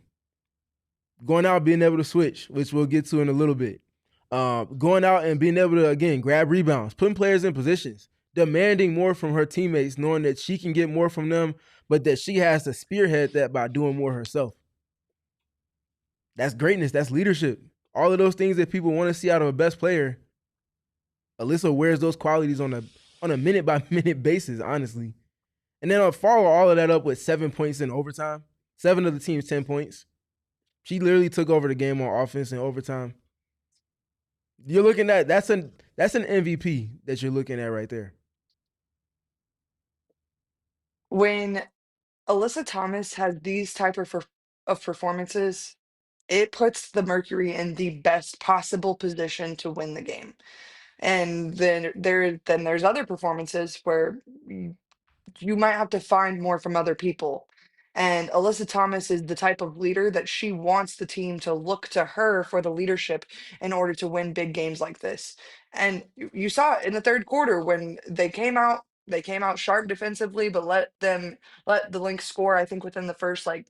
Going out, being able to switch, which we'll get to in a little bit. Going out and being able to, again, grab rebounds, putting players in positions, demanding more from her teammates, knowing that she can get more from them, but that she has to spearhead that by doing more herself. That's greatness. That's leadership. All of those things that people want to see out of a best player, Alyssa wears those qualities on a minute-by-minute basis, honestly. And then I'll follow all of that up with 7 points in overtime. 7 of the team's 10 points. She literally took over the game on offense in overtime. You're looking at that's an MVP that you're looking at right there. When Alyssa Thomas has these type of performances, it puts the Mercury in the best possible position to win the game. And then there's other performances where you might have to find more from other people. And Alyssa Thomas is the type of leader that she wants the team to look to her for the leadership in order to win big games like this. And you saw it in the third quarter when they came out sharp defensively, but let the Lynx score, I think, within the first like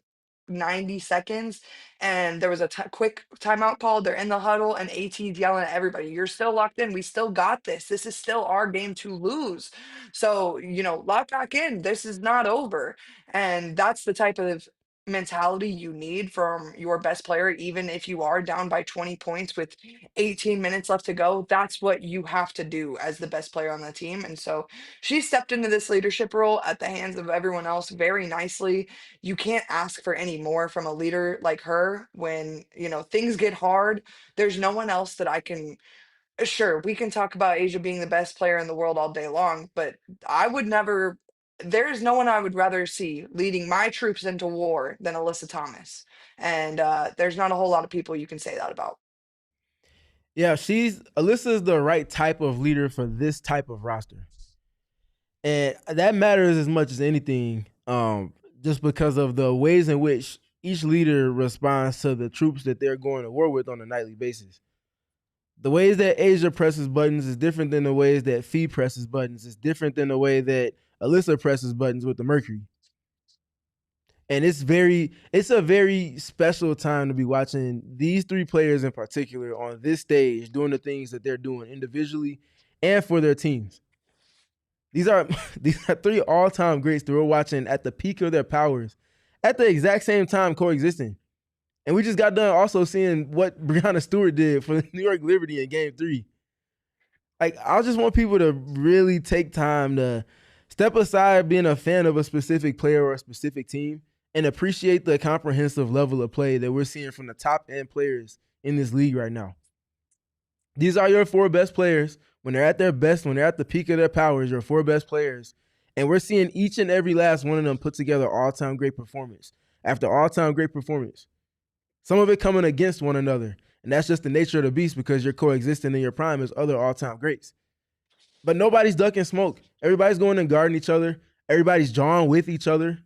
90 seconds. And there was a quick timeout called. They're in the huddle, and AT's yelling at everybody, "You're still locked in. We still got this. This is still our game to lose. So, lock back in. This is not over." And that's the type of mentality you need from your best player, even if you are down by 20 points with 18 minutes left to go. That's what you have to do as the best player on the team. And so she stepped into this leadership role at the hands of everyone else very nicely. You can't ask for any more from a leader like her when, things get hard. There's no one else that I can. Sure, we can talk about Asia being the best player in the world all day long, but I would never. There's no one I would rather see leading my troops into war than Alyssa Thomas. And there's not a whole lot of people you can say that about. Yeah, Alyssa's the right type of leader for this type of roster. And that matters as much as anything, just because of the ways in which each leader responds to the troops that they're going to war with on a nightly basis. The ways that Asia presses buttons is different than the ways that Fee presses buttons. It's different than the way that Alyssa presses buttons with the Mercury. And it's a very special time to be watching these three players in particular on this stage doing the things that they're doing individually and for their teams. These are three all-time greats that we're watching at the peak of their powers at the exact same time coexisting. And we just got done also seeing what Breanna Stewart did for the New York Liberty in Game 3. Like, I just want people to really take time to step aside being a fan of a specific player or a specific team and appreciate the comprehensive level of play that we're seeing from the top-end players in this league right now. These are your four best players. When they're at their best, when they're at the peak of their powers, your four best players. And we're seeing each and every last one of them put together all-time great performance after all-time great performance. Some of it coming against one another. And that's just the nature of the beast because you're coexisting in your prime as other all-time greats. But nobody's ducking smoke. Everybody's going and guarding each other. Everybody's drawing with each other.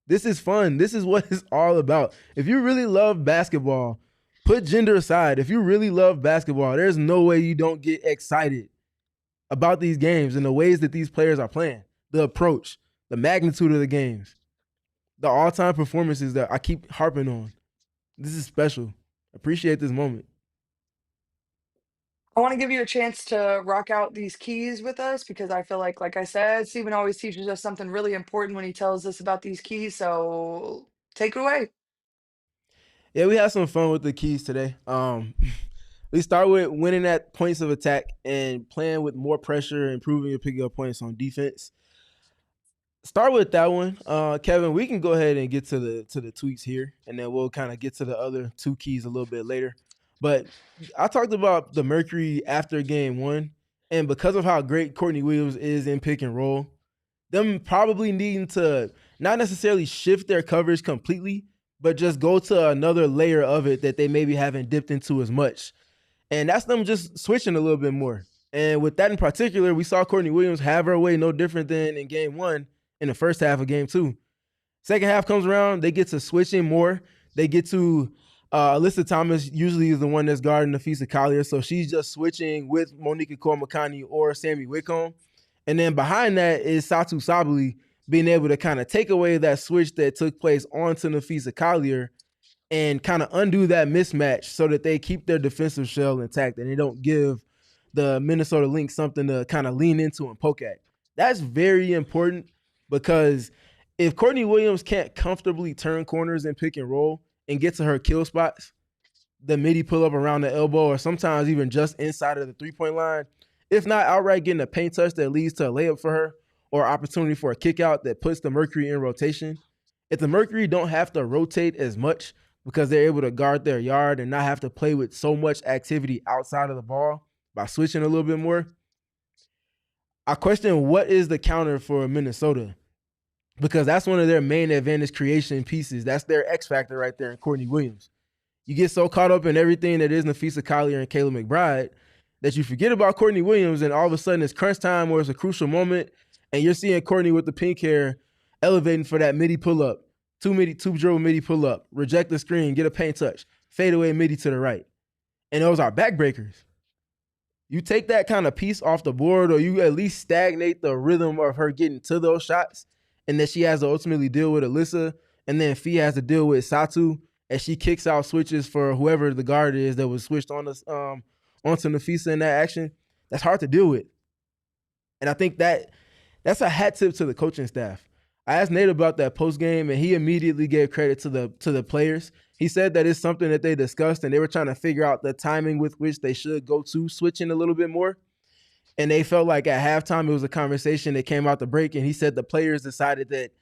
This is fun. This is what it's all about. If you really love basketball, put gender aside. If you really love basketball, there's no way you don't get excited about these games and the ways that these players are playing, the approach, the magnitude of the games, the all-time performances that I keep harping on. This is special. Appreciate this moment. I want to give you a chance to rock out these keys with us because I feel like I said, Steven always teaches us something really important when he tells us about these keys. So take it away. Yeah, we had some fun with the keys today. We start with winning at points of attack and playing with more pressure, improving your pick up points on defense. Start with that one, Kevin. We can go ahead and get to the tweaks here, and then we'll kind of get to the other two keys a little bit later. But I talked about the Mercury after game one, and because of how great Courtney Williams is in pick and roll, them probably needing to not necessarily shift their coverage completely, but just go to another layer of it that they maybe haven't dipped into as much. And that's them just switching a little bit more. And with that in particular, we saw Courtney Williams have her way no different than in game one in the first half of game two. Second half comes around, they get to switching more. They get to Alyssa Thomas usually is the one that's guarding Nafisa Collier, so she's just switching with Monica Kormakani or Sammy Whitcomb. And then behind that is Satou Sabally being able to kind of take away that switch that took place onto Nafisa Collier and kind of undo that mismatch so that they keep their defensive shell intact and they don't give the Minnesota Lynx something to kind of lean into and poke at. That's very important because if Courtney Williams can't comfortably turn corners and pick and roll and get to her kill spots, the midi pull up around the elbow or sometimes even just inside of the three-point line, if not outright getting a paint touch that leads to a layup for her or opportunity for a kick out that puts the Mercury in rotation, if the Mercury don't have to rotate as much because they're able to guard their yard and not have to play with so much activity outside of the ball by switching a little bit more, I question what is the counter for Minnesota, because that's one of their main advantage creation pieces. That's their X factor right there in Courtney Williams. You get so caught up in everything that is Nafisa Collier and Kayla McBride that you forget about Courtney Williams, and all of a sudden it's crunch time or it's a crucial moment, and you're seeing Courtney with the pink hair elevating for that midi pull-up, two dribble midi pull-up, reject the screen, get a paint touch, fade away midi to the right. And those are backbreakers. You take that kind of piece off the board, or you at least stagnate the rhythm of her getting to those shots, and that she has to ultimately deal with Alyssa, and then Fee has to deal with Satou as she kicks out switches for whoever the guard is that was switched on us onto Nafisa in that action. That's hard to deal with. And I think that's a hat tip to the coaching staff. I asked Nate about that post game, and he immediately gave credit to the players. He said that it's something that they discussed, and they were trying to figure out the timing with which they should go to switching a little bit more. And they felt like at halftime it was a conversation that came out the break, and he said the players decided that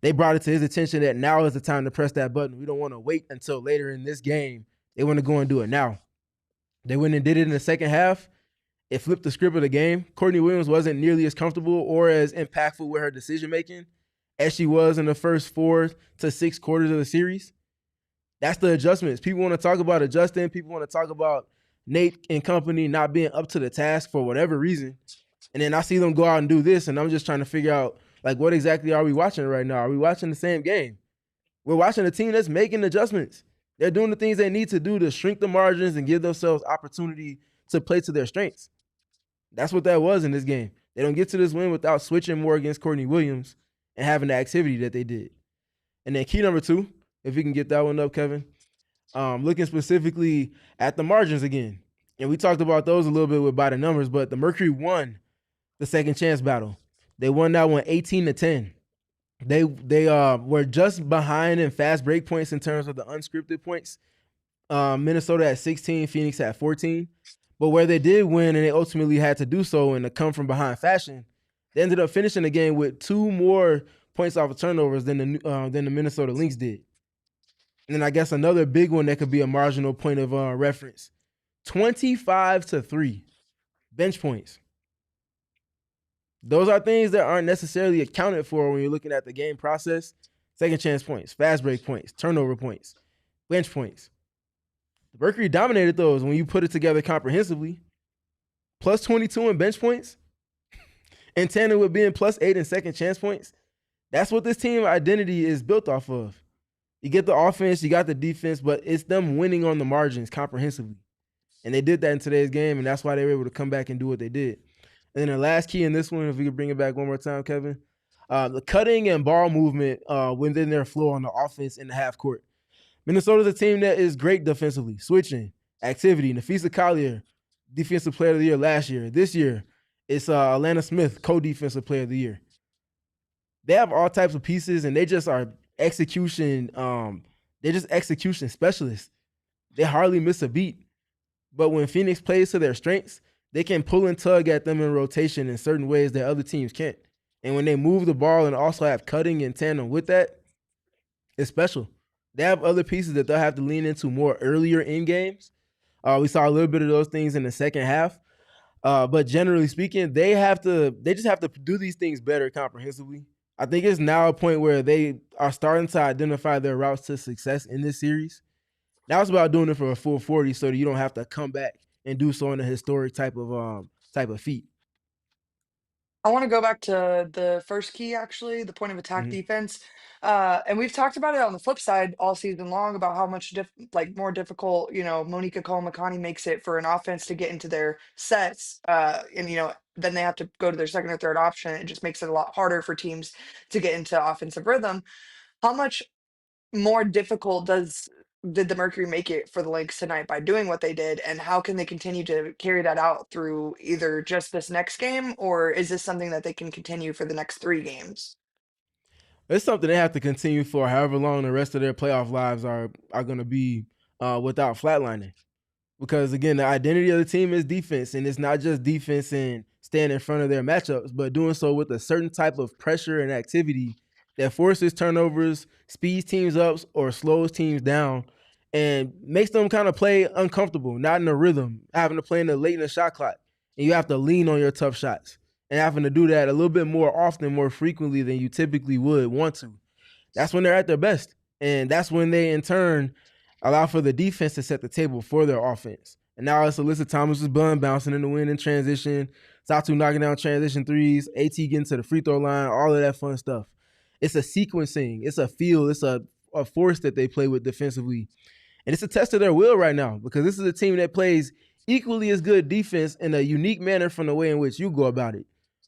they brought it to his attention that now is the time to press that button. We don't want to wait until later in this game. They want to go and do it now. They went and did it in the second half. It flipped the script of the game. Courtney Williams wasn't nearly as comfortable or as impactful with her decision-making as she was in the first 4 to 6 quarters of the series. That's the adjustments. People want to talk about adjusting. People want to talk about Nate and company not being up to the task for whatever reason. And then I see them go out and do this, and I'm just trying to figure out, like, what exactly are we watching right now? Are we watching the same game? We're watching a team that's making adjustments. They're doing the things they need to do to shrink the margins and give themselves opportunity to play to their strengths. That's what that was in this game. They don't get to this win without switching more against Courtney Williams and having the activity that they did. And then key number 2, if you can get that one up, Kevin, looking specifically at the margins again. And we talked about those a little bit with by the numbers, but the Mercury won the second chance battle. They won that one 18-10. They were just behind in fast break points in terms of the unscripted points. Minnesota at 16, Phoenix at 14. But where they did win, and they ultimately had to do so in a come from behind fashion, they ended up finishing the game with 2 more points off of turnovers than the Minnesota Lynx did. And then I guess another big one that could be a marginal point of reference: 25-3 bench points. Those are things that aren't necessarily accounted for when you're looking at the game process. Second chance points, fast break points, turnover points, bench points. The Mercury dominated those when you put it together comprehensively. Plus 22 in bench points, in tandem with being plus 8 in second chance points. That's what this team identity is built off of. You get the offense, you got the defense, but it's them winning on the margins comprehensively. And they did that in today's game, and that's why they were able to come back and do what they did. And then the last key in this one, if we could bring it back one more time, Kevin, the cutting and ball movement within their flow on the offense in the half court. Minnesota's a team that is great defensively, switching, activity. Nafisa Collier, defensive player of the year last year. This year, it's Alyssa Smith, co-defensive player of the year. They have all types of pieces, and they just are execution. They're just execution specialists. They hardly miss a beat. But when Phoenix plays to their strengths, they can pull and tug at them in rotation in certain ways that other teams can't. And when they move the ball and also have cutting in tandem with that, it's special. They have other pieces that they'll have to lean into more earlier in games. We saw a little bit of those things in the second half. But generally speaking, they just have to do these things better comprehensively. I think it's now a point where they are starting to identify their routes to success in this series. Now it's about doing it for a full 40 so that you don't have to come back and do so in a historic type of feat. I want to go back to the first key, actually, the point of attack Mhm. defense. And we've talked about it on the flip side all season long about how much more difficult, Monica Cole-McConney makes it for an offense to get into their sets. And then they have to go to their second or third option. It just makes it a lot harder for teams to get into offensive rhythm. How much more difficult did the Mercury make it for the Lynx tonight by doing what they did, and how can they continue to carry that out through either just this next game, or is this something that they can continue for the next 3 games? It's something they have to continue for however long the rest of their playoff lives are going to be without flatlining. Because again, the identity of the team is defense, and it's not just defense and staying in front of their matchups, but doing so with a certain type of pressure and activity that forces turnovers, speeds teams up, or slows teams down, and makes them kind of play uncomfortable, not in a rhythm, having to play in the late in the shot clock. And you have to lean on your tough shots and having to do that a little bit more often, more frequently than you typically would want to. That's when they're at their best. And that's when they, in turn, allow for the defense to set the table for their offense. And now it's Alyssa Thomas' bun bouncing in the wind in transition, Satou knocking down transition threes, AT getting to the free throw line, all of that fun stuff. It's a sequencing, it's a feel, it's a force that they play with defensively. And it's a test of their will right now because this is a team that plays equally as good defense in a unique manner from the way in which you go about it.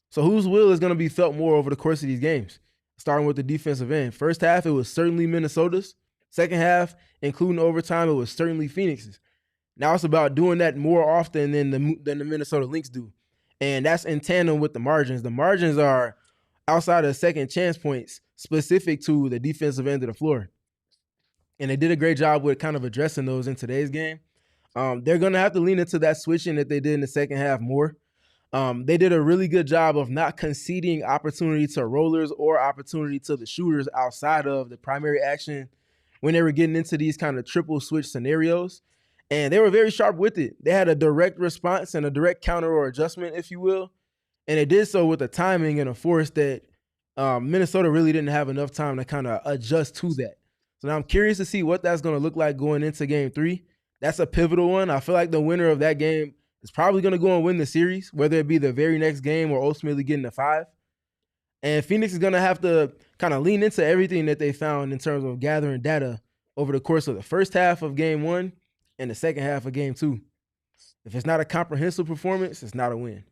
So whose will is going to be felt more over the course of these games? Starting with the defensive end. First half, it was certainly Minnesota's. Second half, including overtime, it was certainly Phoenix's. Now it's about doing that more often than the Minnesota Lynx do. And that's in tandem with the margins. The margins are outside of second chance points specific to the defensive end of the floor. And they did a great job with kind of addressing those in today's game. They're going to have to lean into that switching that they did in the second half more. They did a really good job of not conceding opportunity to rollers or opportunity to the shooters outside of the primary action when they were getting into these kind of triple switch scenarios. And they were very sharp with it. They had a direct response and a direct counter or adjustment, if you will. And they did so with a timing and a force that Minnesota really didn't have enough time to kind of adjust to that. So now I'm curious to see what that's going to look like going into game 3. That's a pivotal one. I feel like the winner of that game is probably going to go and win the series, whether it be the very next game or ultimately getting to 5. And Phoenix is going to have to kind of lean into everything that they found in terms of gathering data over the course of the first half of game 1 and the second half of game 2. If it's not a comprehensive performance, it's not a win.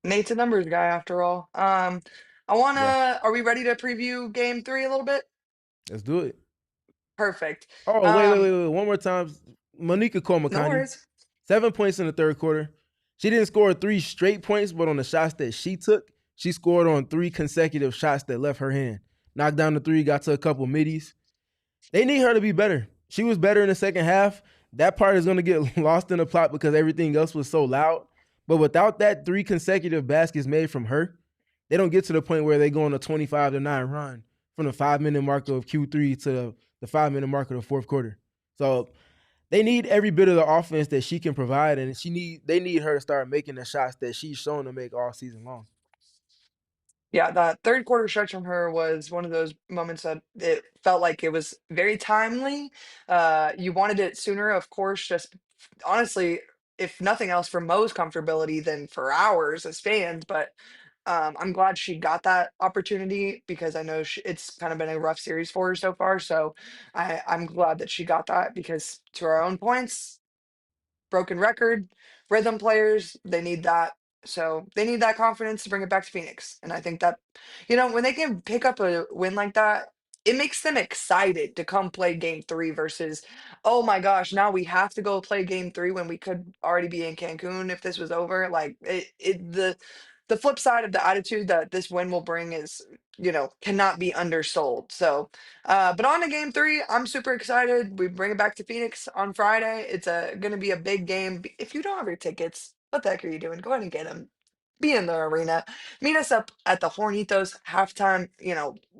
Nate's a numbers guy after all. Are we ready to preview game 3 a little bit? Let's do it. Perfect. Oh, wait. One more time. Monica No Cole-McConney, worries. 7 points in the third quarter. She didn't score 3 straight points, but on the shots that she took, she scored on 3 consecutive shots that left her hand. Knocked down the 3, got to a couple middies. They need her to be better. She was better in the second half. That part is going to get lost in the plot because everything else was so loud. But without that 3 consecutive baskets made from her, they don't get to the point where they go on a 25-9 run from the 5-minute marker of Q3 to the 5-minute marker of the fourth quarter. So they need every bit of the offense that she can provide, and they need her to start making the shots that she's shown to make all season long. Yeah, that third quarter stretch from her was one of those moments that it felt like it was very timely. You wanted it sooner, of course, just honestly, if nothing else, for Mo's comfortability than for ours as fans. But I'm glad she got that opportunity because I know it's kind of been a rough series for her so far. So I'm glad that she got that because to our own points, broken record, rhythm players, they need that. So they need that confidence to bring it back to Phoenix. And I think that, when they can pick up a win like that, it makes them excited to come play game 3 versus, oh my gosh, now we have to go play game 3 when we could already be in Cancun if this was over. Like the flip side of the attitude that this win will bring is, cannot be undersold. So but on to game 3, I'm super excited. We bring it back to Phoenix on Friday. It's going to be a big game. If you don't have your tickets, what the heck are you doing? Go ahead and get them. Be in the arena. Meet us up at the Hornitos halftime.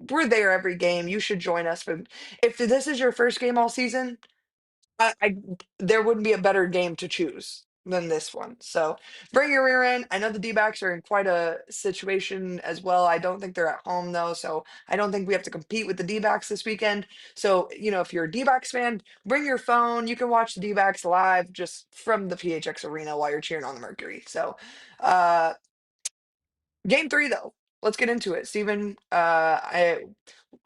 We're there every game. You should join us. For if this is your first game all season, I there wouldn't be a better game to choose than this one. So bring your rear end. I know the D-backs are in quite a situation as well. I don't think they're at home though, so I don't think we have to compete with the D-backs this weekend. So if you're a D-backs fan, bring your phone. You can watch the D-backs live just from the PHX Arena while you're cheering on the Mercury. So uh game 3 though. Let's get into it. Steven, how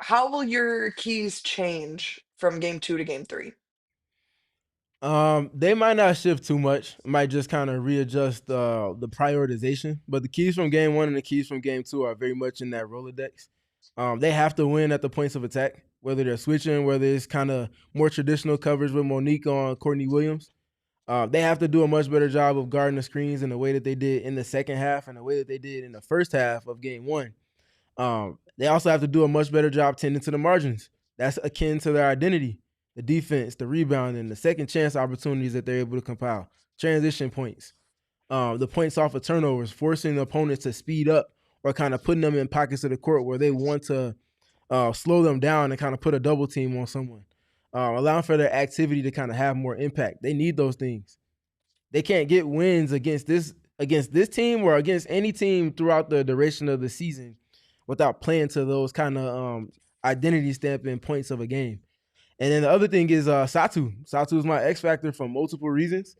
will your keys change from game 2 to game 3? They might not shift too much. Might just kind of readjust the prioritization. But the keys from game 1 and the keys from game 2 are very much in that Rolodex. They have to win at the points of attack, whether they're switching, whether it's kind of more traditional coverage with Monique on Courtney Williams. They have to do a much better job of guarding the screens in the way that they did in the second half and the way that they did in the first half of game 1. They also have to do a much better job tending to the margins. That's akin to their identity, the defense, the rebounding, the second chance opportunities that they're able to compile, transition points, the points off of turnovers, forcing the opponents to speed up or kind of putting them in pockets of the court where they want to slow them down and kind of put a double team on someone, allowing for their activity to kind of have more impact. They need those things. They can't get wins against this team or against any team throughout the duration of the season without playing to those kind of identity stamping points of a game. And then the other thing is Satou. Satou is my X factor for multiple reasons.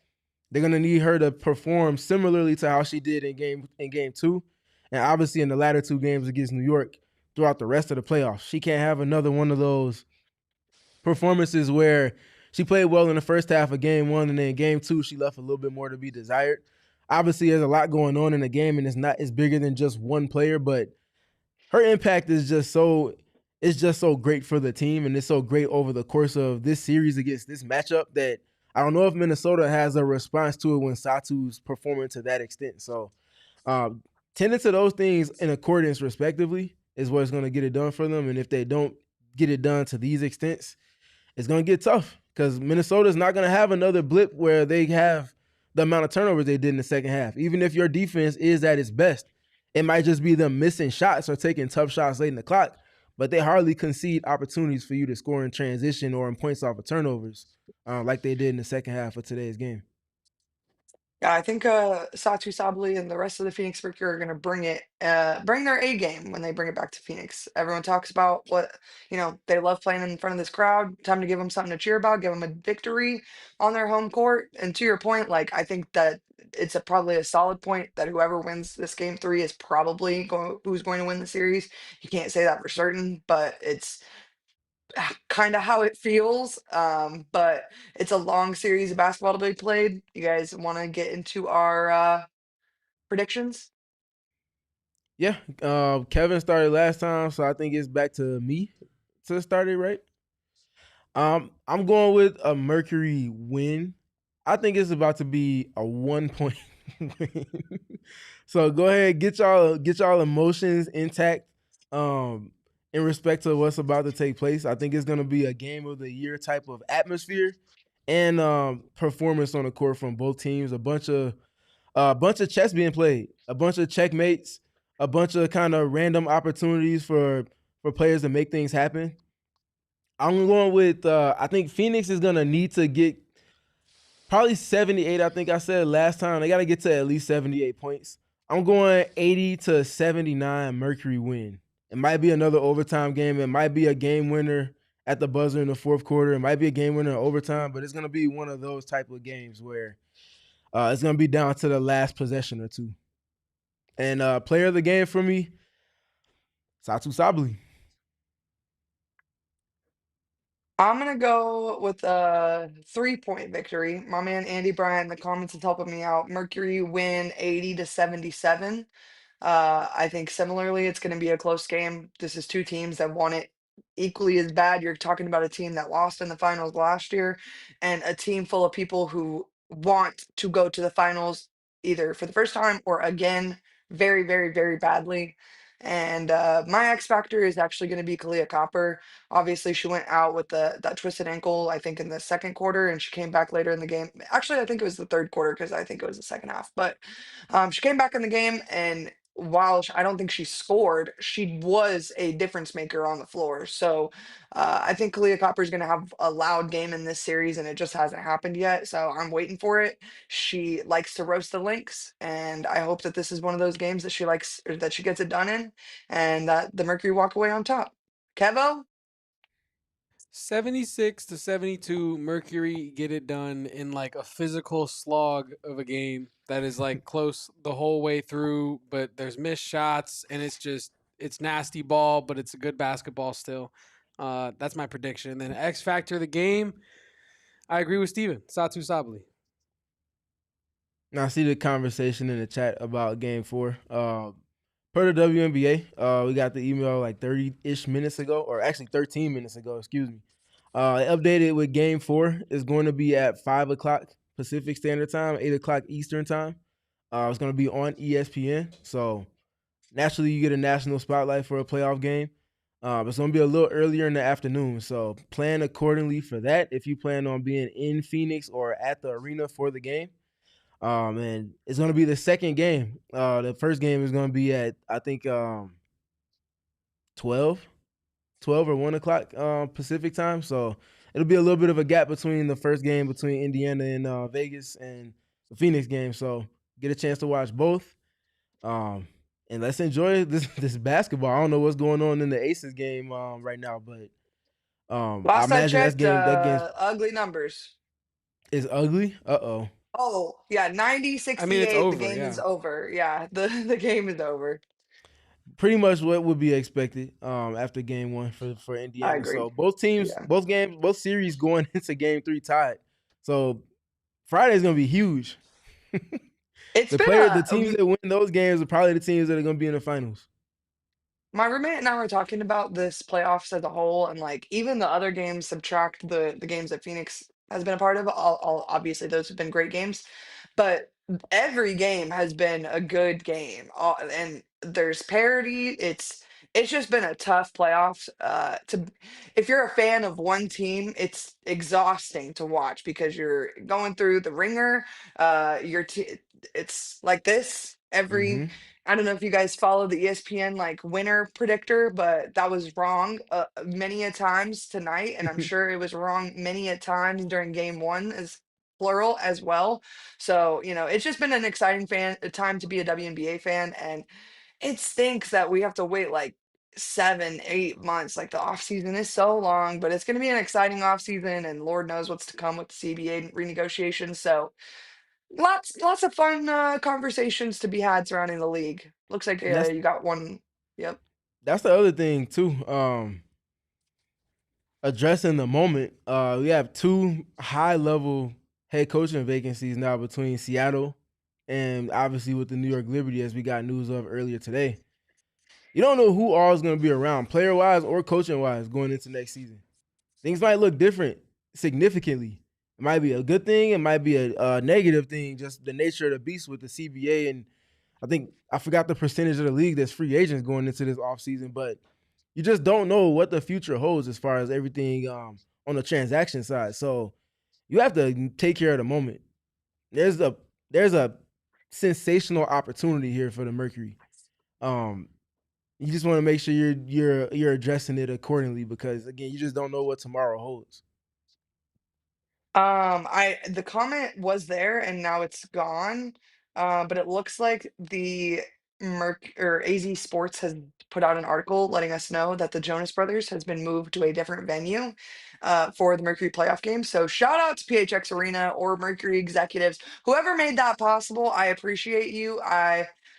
They're gonna need her to perform similarly to how she did in game 2, and obviously in the latter 2 games against New York throughout the rest of the playoffs. She can't have another one of those performances where she played well in the first half of game 1 and then in game 2 she left a little bit more to be desired. Obviously, there's a lot going on in the game, and it's bigger than just one player, but her impact is just so great for the team, and it's so great over the course of this series against this matchup that I don't know if Minnesota has a response to it when Satou's performing to that extent. So tending to those things in accordance respectively is what's going to get it done for them. And if they don't get it done to these extents, it's going to get tough because Minnesota's not going to have another blip where they have the amount of turnovers they did in the second half. Even if your defense is at its best, it might just be them missing shots or taking tough shots late in the clock, but they hardly concede opportunities for you to score in transition or in points off of turnovers like they did in the second half of today's game. Yeah, I think Satou Sabally and the rest of the Phoenix Mercury are gonna bring their A game when they bring it back to Phoenix. Everyone talks about what they love playing in front of this crowd. Time to give them something to cheer about, give them a victory on their home court. And to your point, like I think that it's probably a solid point that whoever wins this game 3 is probably who's going to win the series. You can't say that for certain, but it's kind of how it feels. But it's a long series of basketball to be played. You guys want to get into our predictions? Yeah, Kevin started last time, so I think it's back to me to start it, right? I'm going with a Mercury win. I think it's about to be a 1-point win. So go ahead, get y'all emotions intact. In respect to what's about to take place, I think it's gonna be a game of the year type of atmosphere and performance on the court from both teams. A bunch of chess being played, a bunch of checkmates, a bunch of kind of random opportunities for players to make things happen. I'm going with I think Phoenix is gonna need to get probably 78. I think I said last time they got to get to at least 78 points. I'm going 80-79 Mercury win. It might be another overtime game. It might be a game winner at the buzzer in the fourth quarter. It might be a game winner in overtime, but it's gonna be one of those type of games where it's gonna be down to the last possession or two. And player of the game for me, Satou Sabally. I'm gonna go with a 3-point victory. My man Andy Bryant in the comments is helping me out. Mercury win 80-77. I think similarly, it's going to be a close game. This is two teams that want it equally as bad. You're talking about a team that lost in the finals last year and a team full of people who want to go to the finals either for the first time or again very, very, very badly. And my X factor is actually going to be Kalia Copper. Obviously, she went out with that twisted ankle, I think, in the second quarter, and she came back later in the game. Actually, I think it was the third quarter because I think it was the second half. But she came back in the game, and while I don't think she scored, she was a difference maker on the floor. So I think Kalia Copper is going to have a loud game in this series, and it just hasn't happened yet. So I'm waiting for it. She likes to roast the Lynx, and I hope that this is one of those games that she likes, or that she gets it done in, and that the Mercury walk away on top. Kevo? 76-72, Mercury get it done in like a physical slog of a game that is like close the whole way through, but there's missed shots and it's nasty ball, but it's a good basketball still. That's my prediction. And then X factor of the game, I agree with Steven. Satou Sabally. Now I see the conversation in the chat about Game 4. Per the WNBA, we got the email like 30-ish minutes ago, or actually 13 minutes ago, excuse me. It updated with Game 4 is going to be at 5 o'clock Pacific Standard Time, 8 o'clock Eastern Time. It's going to be on ESPN. So naturally, you get a national spotlight for a playoff game. It's going to be a little earlier in the afternoon. So plan accordingly for that if you plan on being in Phoenix or at the arena for the game. And it's going to be the second game. The first game is going to be at, I think, 12 or 1 o'clock Pacific time. So it'll be a little bit of a gap between the first game between Indiana and Vegas and the Phoenix game. So get a chance to watch both. And let's enjoy this basketball. I don't know what's going on in the Aces game right now, but I Last I imagine checked, that game ugly numbers. is ugly. Uh-oh. Oh, yeah, I mean, it's 90-68. The over. game is Yeah. over. Yeah, the game is over. Pretty much what would be expected after game 1 for I Indiana. agree. So both teams, Yeah. both series going into game 3 tied. So Friday's gonna be huge. It's been The teams that win those games are probably the teams that are gonna be in the finals. my roommate and I were talking about this playoffs as a whole, and like even the other games, subtract the games that Phoenix has been a part of. All obviously those have been great games, but every game has been a good game. And there's parity. It's just been a tough playoffs. To if you're a fan of one team, it's exhausting to watch because you're going through the ringer. It's like this every. Mm-hmm. I don't know if you guys follow the ESPN like winner predictor, but that was wrong many a times tonight, and I'm sure it was wrong many a times during game one as plural as well. So it's just been an exciting time to be a WNBA fan, and it stinks that we have to wait like 7, 8 months. Like the off season is so long, but it's going to be an exciting off season, and Lord knows what's to come with the CBA renegotiations. So lots of fun conversations to be had surrounding the league. Looks like And you got one. Yep. that's the other thing too. Addressing the moment, we have 2 high level head coaching vacancies now between Seattle and obviously with the New York Liberty, as we got news of earlier today. You don't know who all is going to be around, player wise or coaching wise, going into next season. Things might look different significantly. It might be a good thing. It might be a negative thing, just the nature of the beast with the CBA. And I forgot the percentage of the league that's free agents going into this offseason, but you just don't know what the future holds as far as everything on the transaction side. So you have to take care of the moment. There's a sensational opportunity here for the Mercury. You just want to make sure you're addressing it accordingly because again, you just don't know what tomorrow holds. I the comment was there and now it's gone. But it looks like the Merc or AZ Sports has put out an article letting us know that the Jonas Brothers has been moved to a different venue for the Mercury playoff game. So shout out to PHX Arena or Mercury executives, whoever made that possible. I appreciate you.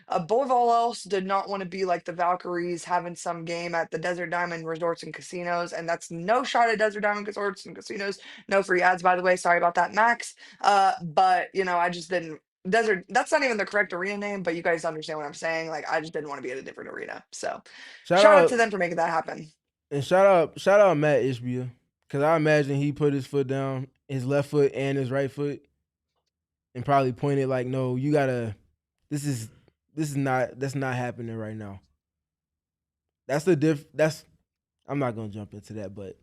Above all else, did not want to be like the Valkyries having some game at the Desert Diamond Resorts and Casinos. And that's no shot at Desert Diamond Resorts and Casinos. No free ads, by the way. Sorry about that, Max. But, I just didn't. Desert, that's not even the correct arena name, but you guys understand what I'm saying. Like, I just didn't want to be at a different arena. So, Shout shout out to out them for making that happen. and shout out Matt Ishbia, because I imagine he put his foot down, his left foot and his right foot, and probably pointed like, "No, you gotta. That's not happening right now." That's the diff. That's I'm not gonna jump into that, but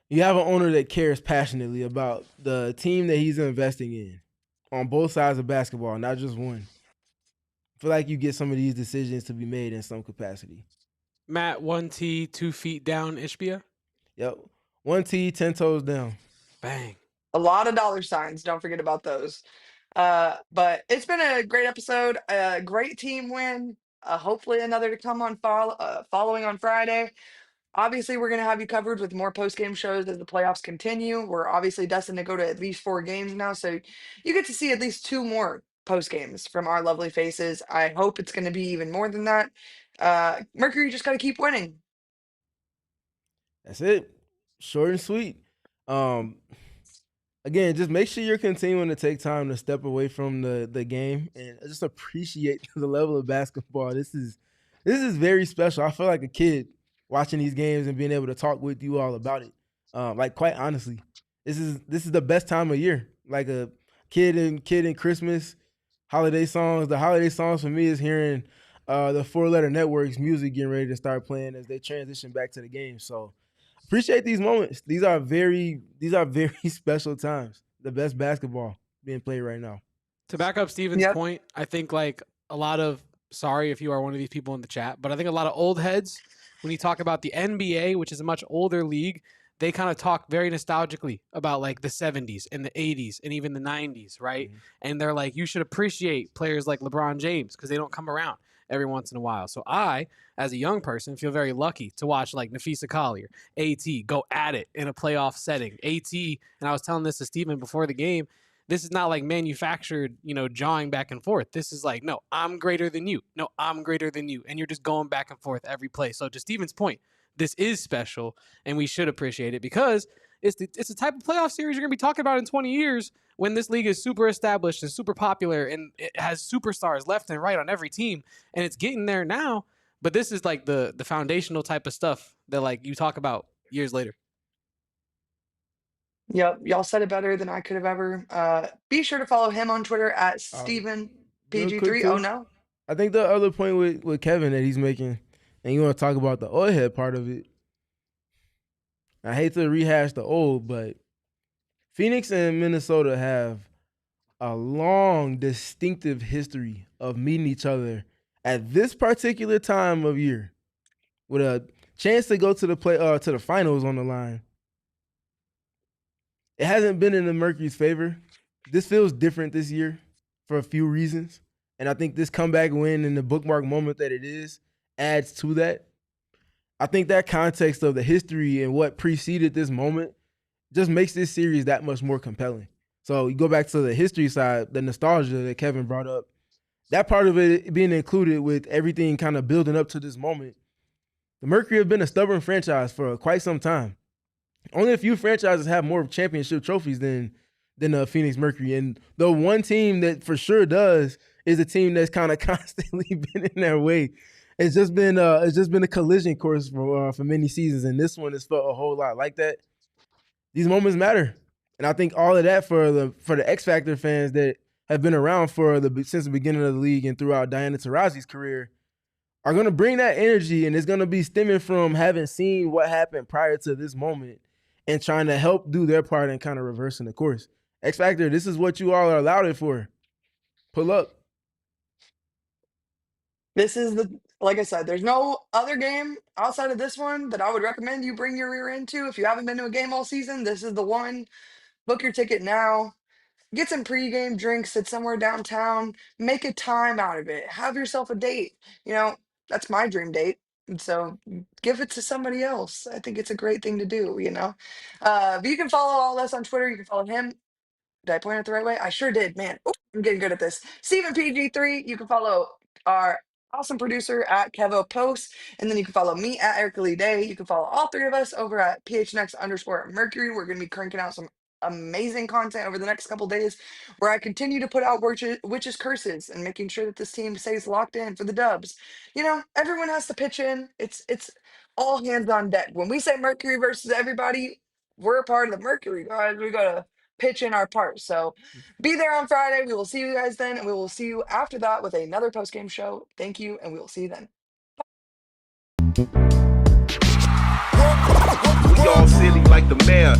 you have an owner that cares passionately about the team that he's investing in on both sides of basketball, not just one. I feel like you get some of these decisions to be made in some capacity. Matt, 1T, 2 feet down, Ishbia. Yep. 1T, 10 toes down. Bang. A lot of dollar signs. Don't forget about those. But it's been a great episode, a great team win. Hopefully another to come on following on Friday. Obviously, we're going to have you covered with more post-game shows as the playoffs continue. We're obviously destined to go to at least 4 games now, so you get to see at least 2 more post-games from our lovely faces. I hope it's going to be even more than that. Mercury just got to keep winning. That's it. Short and sweet. Um, Again, just make sure you're continuing to take time to step away from the game and just appreciate the level of basketball. This is very special. I feel like a kid watching these games and being able to talk with you all about it. Like quite honestly, this is the best time of year. Like a kid in Christmas holiday songs. The holiday songs for me is hearing the 4 Letter Network's music getting ready to start playing as they transition back to the game. So appreciate these moments. These are very special times. The best basketball being played right now. To back up Steven's Yep. point, I think like a lot of, sorry if you are one of these people in the chat, but I think a lot of old heads, when you talk about the NBA, which is a much older league, they kind of talk very nostalgically about like the 70s and the 80s and even the 90s, right? Mhm. And they're like, you should appreciate players like LeBron James because they don't come around every once in a while. So I, as a young person, feel very lucky to watch like Nafisa Collier, AT go at it in a playoff setting. AT, and I was telling this to Steven before the game, this is not like manufactured, jawing back and forth. This is like, no, I'm greater than you. No, I'm greater than you. And you're just going back and forth every play. So to Steven's point, this is special and we should appreciate it because it's the type of playoff series you're going to be talking about in 20 years when this league is super established and super popular and it has superstars left and right on every team. And it's getting there now. But this is like the foundational type of stuff that like you talk about years later. Yep, y'all said it better than I could have ever. Be sure to follow him on Twitter at Real quick StevenPG3. Oh too. no. I think the other point with Kevin that he's making, and you want to talk about the old head part of it. I hate to rehash the old, but Phoenix and Minnesota have a long, distinctive history of meeting each other at this particular time of year, with a chance to go to the finals on the line. It hasn't been in the Mercury's favor. This feels different this year for a few reasons, and I think this comeback win and the bookmark moment that it is adds to that. I think that context of the history and what preceded this moment just makes this series that much more compelling. So you go back to the history side, the nostalgia that Kevin brought up, that part of it being included with everything kind of building up to this moment. The Mercury have been a stubborn franchise for quite some time. Only a few franchises have more championship trophies than the Phoenix Mercury. And the one team that for sure does is a team that's kind of constantly been in their way. It's just been a collision course for many seasons, and this one has felt a whole lot like that. These moments matter, and I think all of that for the X Factor fans that have been around since the beginning of the league and throughout Diana Taurasi's career are going to bring that energy, and it's going to be stemming from having seen what happened prior to this moment and trying to help do their part in kind of reversing the course. X Factor, this is what you all are allowed it for. Pull up. This is like I said, there's no other game outside of this one that I would recommend you bring your rear into. If you haven't been to a game all season, this is the one. Book your ticket now. Get some pregame drinks at somewhere downtown. Make a time out of it. Have yourself a date. That's my dream date. And so give it to somebody else. I think it's a great thing to do. But you can follow all us on Twitter. You can follow him. Did I point it the right way? I sure did, man. Ooh, I'm getting good at this. Stephen PG3. You can follow our awesome producer at Kevo Post. And then you can follow me at Erica Lee Day. You can follow all three of us over at PHNX_Mercury. We're going to be cranking out some amazing content over the next couple days where I continue to put out witches curses and making sure that this team stays locked in for the dubs. You know, everyone has to pitch in. It's all hands on deck. When we say Mercury versus everybody, we're a part of the Mercury, guys. We gotta pitch in our part. So be there on Friday. We will see you guys then, and we will see you after that with another post game show. Thank you, and we will see you then. We all silly like the mayor.